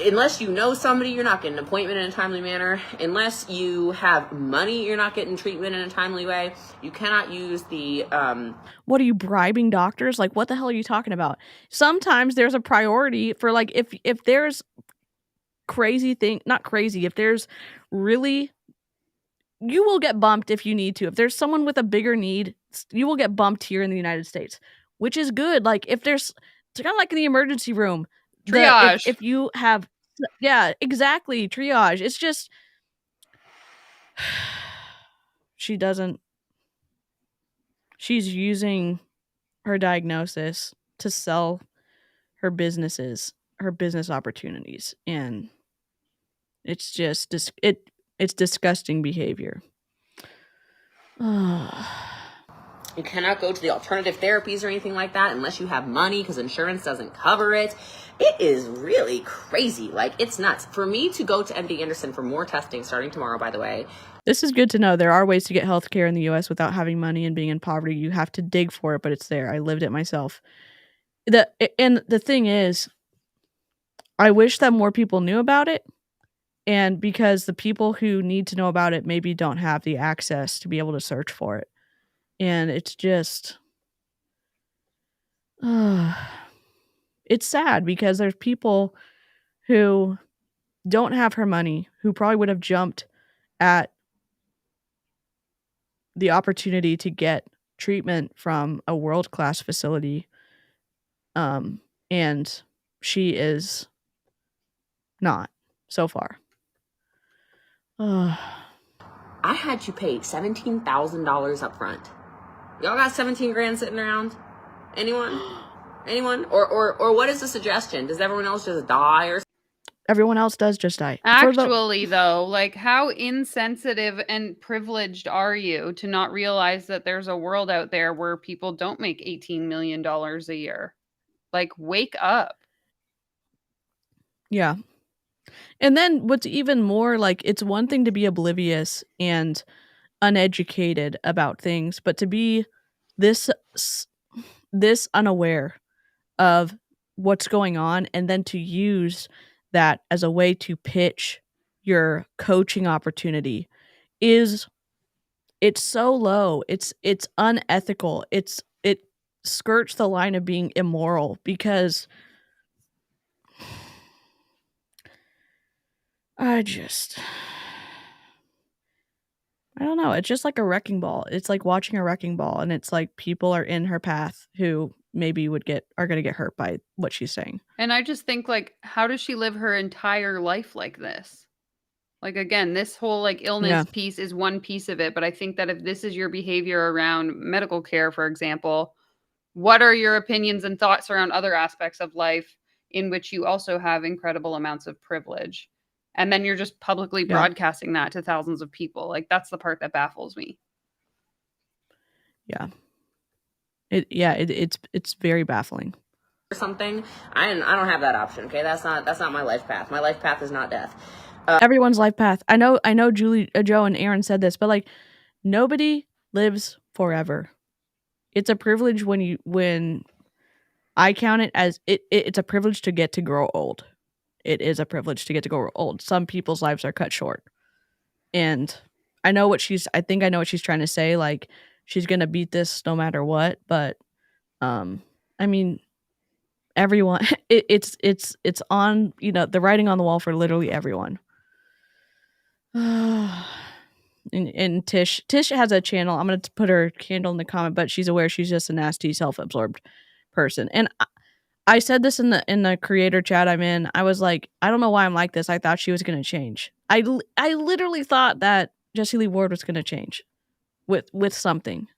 Unless you know somebody, you're not getting an appointment in a timely manner. Unless you have money, you're not getting treatment in a timely way. You cannot use the What are you, bribing doctors? Like, what the hell are you talking about? Sometimes there's a priority for, like, if there's if there's really, you will get bumped if you need to. If there's someone with a bigger need, you will get bumped here in the United States, which is good. Like, if there's, it's kind of like in the emergency room. Triage. If you have, yeah, exactly, triage. It's just, she's using her diagnosis to sell her business opportunities, and it's just it's disgusting behavior. You cannot go to the alternative therapies or anything like that unless you have money, because insurance doesn't cover it. It is really crazy. Like, it's nuts. For me to go to MD Anderson for more testing starting tomorrow, by the way. This is good to know. There are ways to get healthcare in the US without having money and being in poverty. You have to dig for it, but it's there. I lived it myself. And the thing is, I wish that more people knew about it. And because the people who need to know about it maybe don't have the access to be able to search for it. And it's just, it's sad because there's people who don't have her money, who probably would have jumped at the opportunity to get treatment from a world-class facility. And she is not so far. I had you pay $17,000 up front. Y'all got 17 grand sitting around? Anyone? Or what is the suggestion? Does everyone else just die or? Everyone else does just die. Actually, though, like, how insensitive and privileged are you to not realize that there's a world out there where people don't make $18 million a year? Like, wake up. Yeah. And then what's even more, like, it's one thing to be oblivious and uneducated about things, but to be this unaware of what's going on and then to use that as a way to pitch your coaching opportunity it's so low. It's unethical. It skirts the line of being immoral, because I I don't know. It's just like a wrecking ball. It's like watching a wrecking ball, and it's like people are in her path who maybe are going to get hurt by what she's saying. And I just think, like, how does she live her entire life like this? Like, again, this whole like illness piece is one piece of it, but I think that if this is your behavior around medical care, for example, what are your opinions and thoughts around other aspects of life in which you also have incredible amounts of privilege? And then you're just publicly broadcasting that to thousands of people. Like, that's the part that baffles me. Yeah. It's very baffling. Or something. I don't have that option. Okay, that's not my life path. My life path is not death. Everyone's life path. I know Julie, Joe, and Aaron said this, but like nobody lives forever. It's a privilege when I count it as it's a privilege to get to grow old. It is a privilege to get to grow old. Some people's lives are cut short. And I think I know what she's trying to say. Like, she's going to beat this no matter what. But, I mean, everyone, it's on, the writing on the wall for literally everyone. And Tish has a channel. I'm going to put her handle in the comment, but she's aware she's just a nasty, self-absorbed person. And I said this in the creator chat I'm in. I was like, I don't know why I'm like this. I thought she was going to change. I literally thought that Jessie Lee Ward was going to change with something.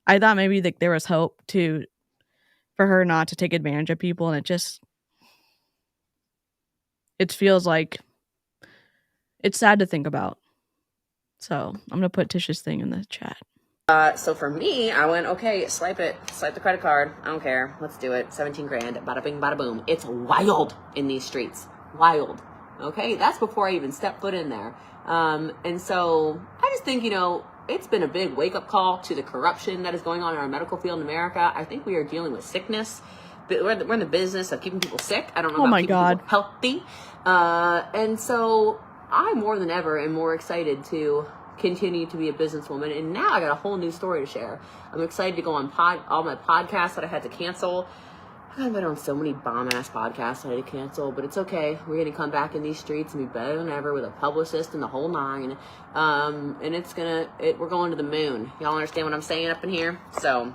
I thought maybe that there was hope for her not to take advantage of people, and it feels like it's sad to think about. So I'm gonna put Tish's thing in the chat. So for me, I went, okay, swipe the credit card. I don't care. Let's do it. 17 grand. Bada bing, bada boom. It's wild in these streets. Wild. Okay. That's before I even step foot in there. And so I just think, it's been a big wake up call to the corruption that is going on in our medical field in America. I think we are dealing with sickness. We're in the business of keeping people sick. I don't know about keeping people healthy. And so I more than ever am more excited to continue to be a businesswoman, and now I got a whole new story to share. I'm excited to go on all my podcasts that I had to cancel. I've been on so many bomb-ass podcasts I had to cancel, but it's okay. We're going to come back in these streets and be better than ever with a publicist and the whole nine. And we're going to the moon. Y'all understand what I'm saying up in here? So,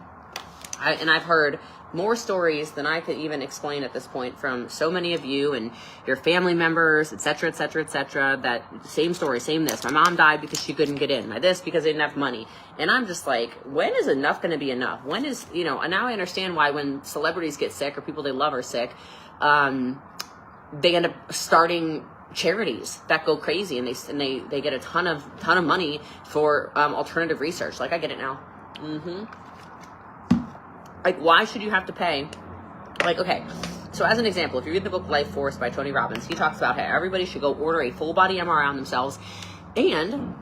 I've heard more stories than I could even explain at this point from so many of you and your family members, etc., etc., etc. That same story, same this. My mom died because she couldn't get in. My this because they didn't have money. And I'm just like, when is enough going to be enough? When is, and now I understand why when celebrities get sick or people they love are sick, they end up starting charities that go crazy, and they get a ton of money for alternative research. Like, I get it now. Like, why should you have to pay? Like, okay, so as an example, if you read the book Life Force by Tony Robbins, he talks about how everybody should go order a full body MRI on themselves and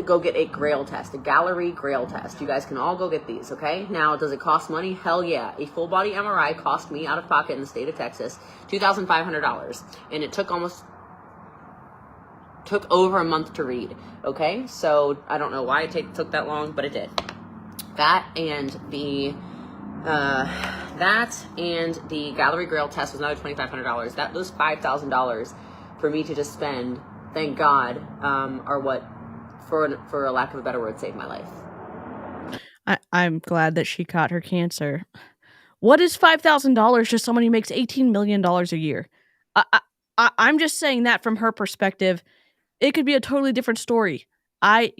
go get a Grail test, a Gallery Grail test. You guys can all go get these, okay? Now, does it cost money? Hell yeah. A full body MRI cost me out of pocket in the state of Texas $2,500, and it took over a month to read, okay? So I don't know why it took that long, but it did. That and the Gallery Grail test was another $2,500. Those $5,000 for me to just spend, thank God, are what, for a lack of a better word, saved my life. I'm glad that she caught her cancer. What is $5,000 to someone who makes $18 million a year? I'm just saying that from her perspective. It could be a totally different story.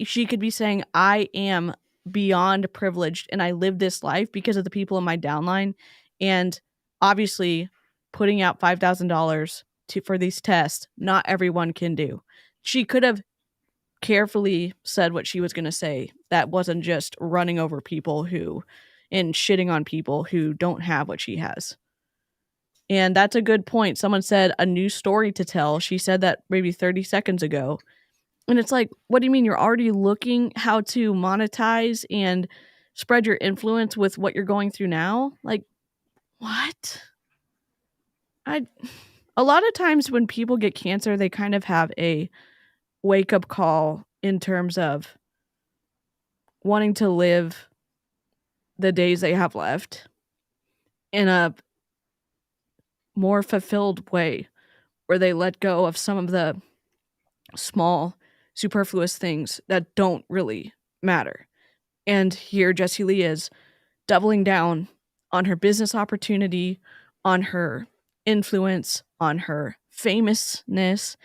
She could be saying, I am beyond privileged and I live this life because of the people in my downline, and obviously putting out $5,000 for these tests, not everyone can do. She could have carefully said what she was going to say. That wasn't just running over people and shitting on people who don't have what she has. And that's a good point. Someone said a new story to tell. She said that maybe 30 seconds ago. And it's like, what do you mean you're already looking how to monetize and spread your influence with what you're going through now? Like, what? A lot of times when people get cancer, they kind of have a wake-up call in terms of wanting to live the days they have left in a more fulfilled way, where they let go of some of the small superfluous things that don't really matter. And here Jessie Lee is doubling down on her business opportunity, on her influence, on her famousness,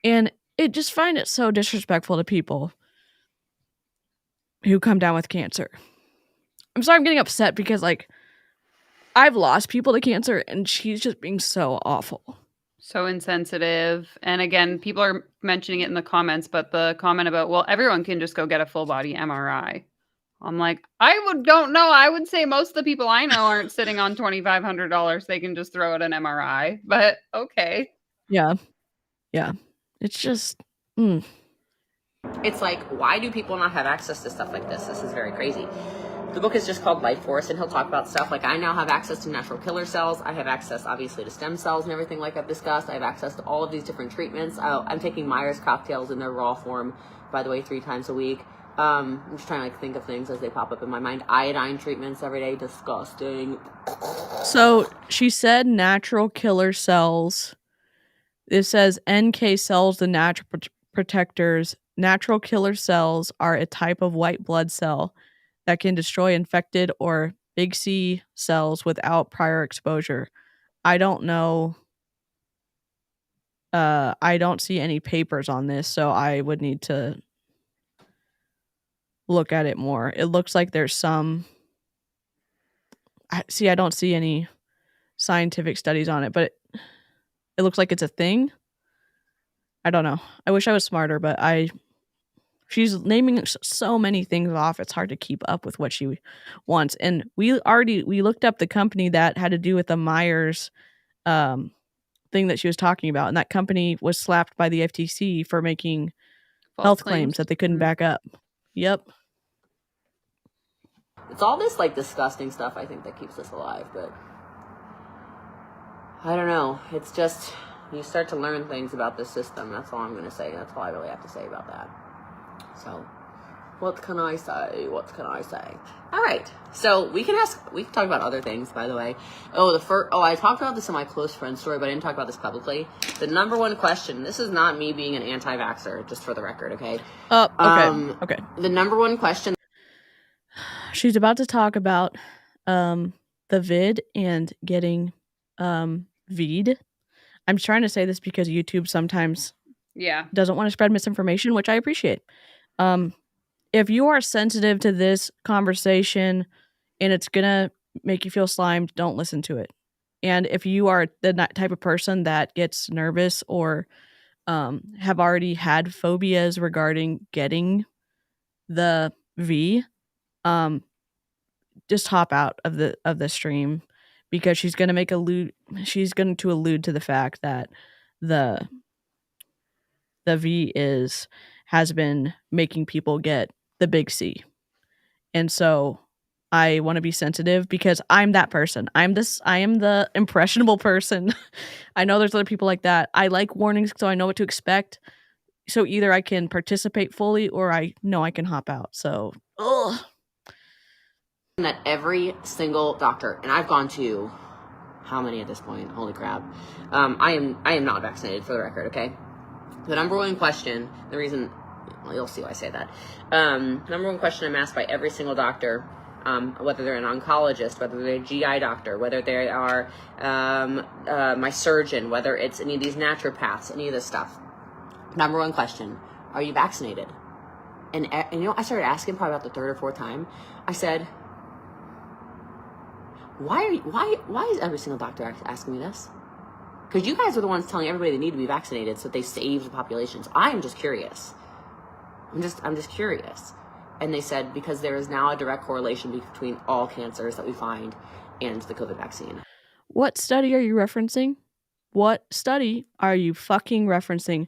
and I just find it so disrespectful to people who come down with cancer. I'm sorry I'm getting upset because, like, I've lost people to cancer and she's just being so awful. So insensitive. And again, people are mentioning it in the comments, but the comment about, well, everyone can just go get a full body MRI. I'm like, don't know. I would say most of the people I know aren't sitting on $2,500. They can just throw at an MRI, but okay. Yeah. Yeah. It's just, It's like, why do people not have access to stuff like this? This is very crazy. The book is just called Life Force, and he'll talk about stuff like, I now have access to natural killer cells. I have access, obviously, to stem cells and everything like I've discussed. I have access to all of these different treatments. I'm taking Myers cocktails in their raw form, by the way, 3 times a week. I'm just trying to think of things as they pop up in my mind. Iodine treatments every day. Disgusting. So she said natural killer cells. It says NK cells, the natural protectors. Natural killer cells are a type of white blood cell that can destroy infected or big C cells without prior exposure. I don't know. I don't see any papers on this, so I would need to look at it more. It looks like there's some. I don't see any scientific studies on it, but it looks like it's a thing. I don't know. I wish I was smarter, but she's naming so many things off. It's hard to keep up with what she wants. And we looked up the company that had to do with the Myers thing that she was talking about, and that company was slapped by the FTC for making health claims that they couldn't back up. Yep. It's all this, like, disgusting stuff, I think, that keeps us alive, but I don't know. It's just, you start to learn things about this system. That's all I'm going to say. That's all I really have to say about that. So, what can I say? What can I say? All right. So, we can talk about other things, by the way. I talked about this in my close friend story, but I didn't talk about this publicly. The number one question, this is not me being an anti-vaxxer, just for the record, okay? Okay. The number one question. She's about to talk about the vid and getting V'd. I'm trying to say this because YouTube sometimes doesn't want to spread misinformation, which I appreciate. If you are sensitive to this conversation and it's gonna make you feel slimed, don't listen to it. And if you are the type of person that gets nervous or have already had phobias regarding getting the V, just hop out of the stream, because she's going to allude to the fact that the V has been making people get the big C. And so I want to be sensitive because I'm that person. I am the impressionable person. I know there's other people like that. I like warnings so I know what to expect. So either I can participate fully or I know I can hop out. So, ugh. That every single doctor, and I've gone to how many at this point? Holy crap. I am not vaccinated, for the record, okay? The number one question, the reason, well, you'll see why I say that. Number one question I'm asked by every single doctor, whether they're an oncologist, whether they're a GI doctor, whether they are my surgeon, whether it's any of these naturopaths, any of this stuff. Number one question, are you vaccinated? And you know, I started asking probably about the 3rd or 4th time. I said, why is every single doctor asking me this? Because you guys are the ones telling everybody they need to be vaccinated so that they save the populations. I am just curious. I'm just curious. And they said, because there is now a direct correlation between all cancers that we find and the COVID vaccine. What study are you referencing? What study are you fucking referencing?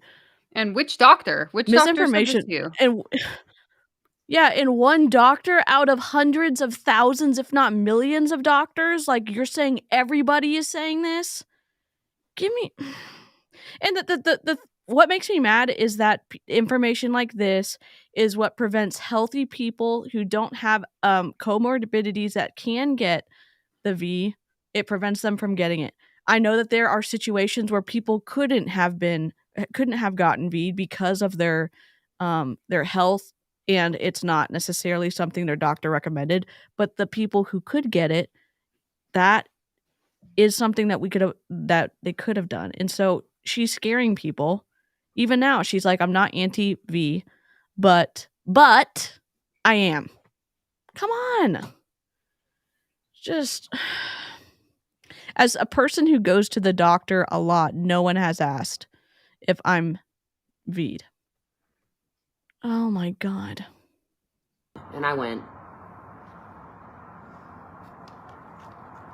And which doctor? Which Misinformation. Doctor said this to you? And one doctor out of hundreds of thousands, if not millions of doctors. Like, you're saying everybody is saying this? Give me. And the what makes me mad is that information like this is what prevents healthy people who don't have comorbidities that can get the V. It prevents them from getting it. I know that there are situations where people couldn't have gotten V because of their their health, and it's not necessarily something their doctor recommended, but the people who could get it, that is something that they could have done. And so she's scaring people. Even now, she's like, I'm not anti-V, but I am. Come on. Just as a person who goes to the doctor a lot, no one has asked if I'm V'd. Oh my God. And I went,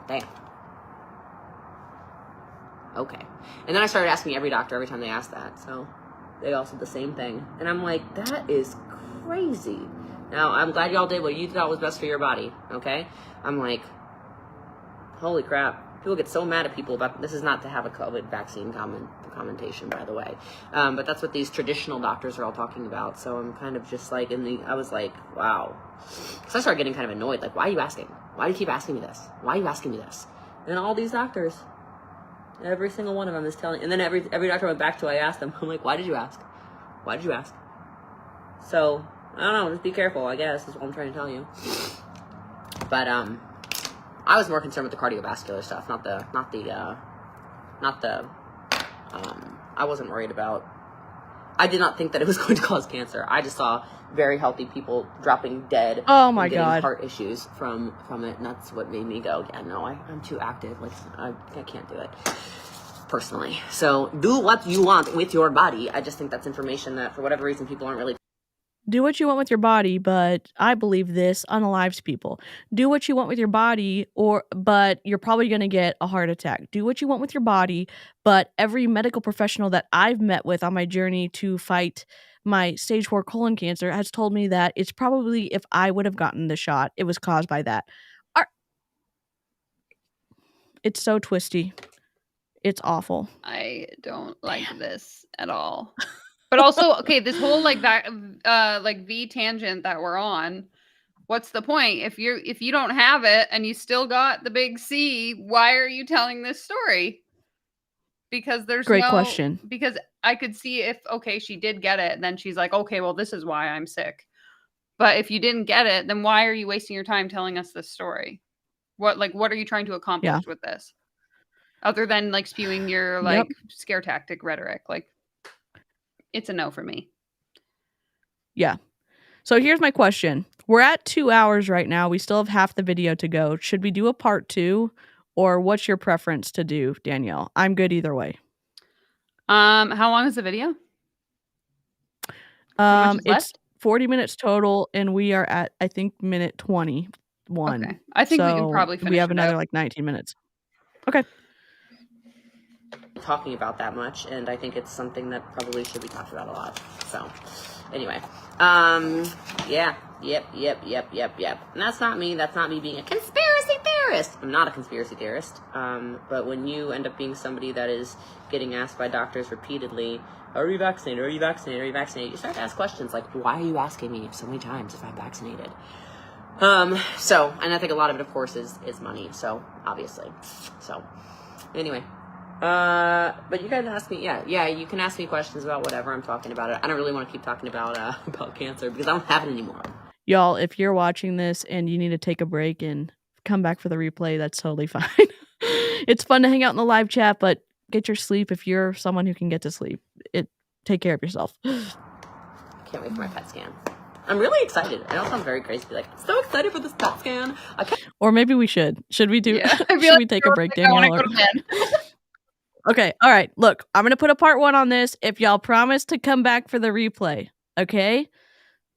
damn. Okay. And then I started asking every doctor every time they asked that. So they all said the same thing. And I'm like, that is crazy. Now, I'm glad y'all did what you thought was best for your body, okay? I'm like, holy crap. People get so mad at people about, this is not to have a COVID vaccine commentation, by the way. But that's what these traditional doctors are all talking about. So I'm kind of just like, I was like, wow. So I started getting kind of annoyed. Like, why are you asking? Why do you keep asking me this? Why are you asking me this? And all these doctors, every single one of them is telling, and then every doctor I went back to, I asked them, I'm like, why did you ask? Why did you ask? So, I don't know, just be careful, I guess, is what I'm trying to tell you. But, I was more concerned with the cardiovascular stuff, I wasn't worried about, I did not think that it was going to cause cancer. I just saw very healthy people dropping dead. Oh my and getting God. heart issues from it, and that's what made me go, yeah, no, I'm too active, like, I can't do it, personally. So, do what you want with your body. I just think that's information that, for whatever reason, people aren't really Do what you want with your body, but I believe this unalives people. Do what you want with your body, but you're probably going to get a heart attack. Do what you want with your body, but every medical professional that I've met with on my journey to fight my stage 4 colon cancer has told me that it's probably, if I would have gotten the shot, it was caused by that. It's so twisty. It's awful. I don't like this at all. But also, okay, this whole like V tangent that we're on, what's the point? If you don't have it and you still got the big C, why are you telling this story? Because there's Great question. Because I could see if, okay, she did get it, then she's like, okay, well, this is why I'm sick. But if you didn't get it, then why are you wasting your time telling us this story? What are you trying to accomplish with this? Other than like spewing your like scare tactic rhetoric, like it's a no for me. Yeah. So here's my question. We're at 2 hours right now. We still have half the video to go. Should we do a part 2, or what's your preference to do, Danielle? I'm good either way. How long is the video? It's 40 minutes total, and we are at, I think, minute 21. Okay. I think we can probably finish. We have another like 19 minutes. Okay. talking about that much, and I think it's something that probably should be talked about a lot. So, anyway, yeah, yep. And that's not me being a conspiracy theorist. I'm not a conspiracy theorist. But when you end up being somebody that is getting asked by doctors repeatedly, are you vaccinated? Are you vaccinated? Are you vaccinated? You start to ask questions like, why are you asking me so many times if I'm vaccinated? So, and I think a lot of it, of course, is money. So, obviously. So, anyway. But you guys ask me, yeah, you can ask me questions about whatever I'm talking about. I don't really want to keep talking about cancer because I don't have it anymore. Y'all, if you're watching this and you need to take a break and come back for the replay, that's totally fine. It's fun to hang out in the live chat, but get your sleep if you're someone who can get to sleep. Take care of yourself. Can't wait for my PET scan. I'm really excited. I know it sounds very crazy to be like, so excited for this PET scan. Or maybe we should. Should we do? Yeah. Should we take a break, Danielle? Okay. All right. Look, I'm going to put a part 1 on this if y'all promise to come back for the replay. Okay?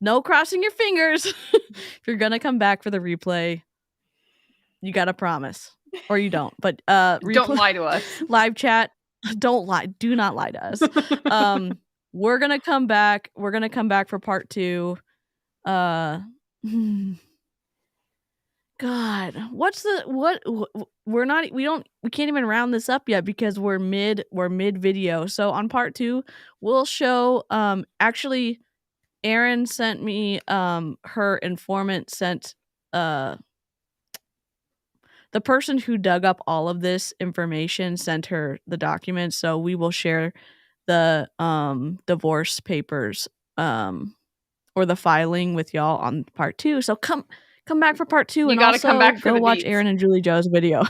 No crossing your fingers. If you're going to come back for the replay, you got to promise. Or you don't. But don't lie to us. Live chat. Don't lie. Do not lie to us. We're going to come back. We're going to come back for part 2. God, we can't even round this up yet because we're mid video. So on part 2, we'll show, actually Erin sent me, her informant sent, the person who dug up all of this information sent her the documents. So we will share the, divorce papers, or the filing with y'all on part 2. So come back for part 2, You and gotta also come back for go the watch beats. Aaron and Julie Joe's video.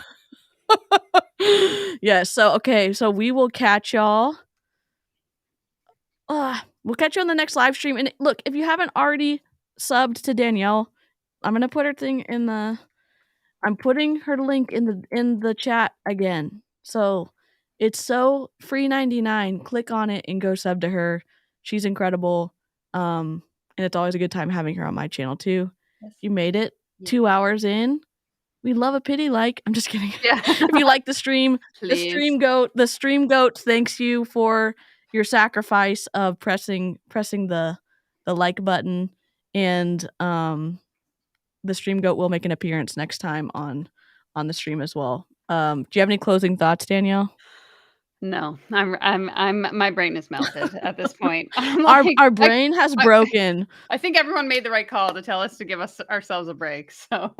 Yes. So okay. So we will catch y'all. We'll catch you on the next live stream. And look, if you haven't already subbed to Danielle, I'm gonna put her thing in the. I'm putting her link in the chat again. So it's so free 99. Click on it and go sub to her. She's incredible. And it's always a good time having her on my channel too. Yes. You made it 2 hours in. We love a pity like. I'm just kidding. Yeah. If you like the stream, Please. the stream goat thanks you for your sacrifice of pressing the like button, and the stream goat will make an appearance next time on the stream as well. Do you have any closing thoughts, Danielle? No, I'm my brain is melted at this point. I'm like, Our brain has broken. I think everyone made the right call to tell us to give ourselves a break. So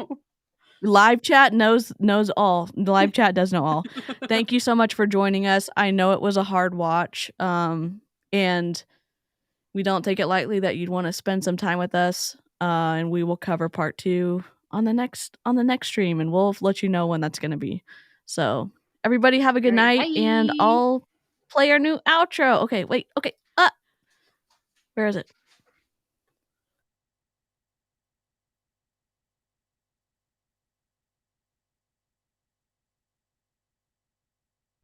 Live chat knows all. The live chat does know all. Thank you so much for joining us. I know it was a hard watch, and we don't take it lightly that you'd want to spend some time with us. And we will cover part 2 on the next stream, and we'll let you know when that's going to be. So everybody have a good night, and I'll play our new outro. Okay, wait. Okay, where is it?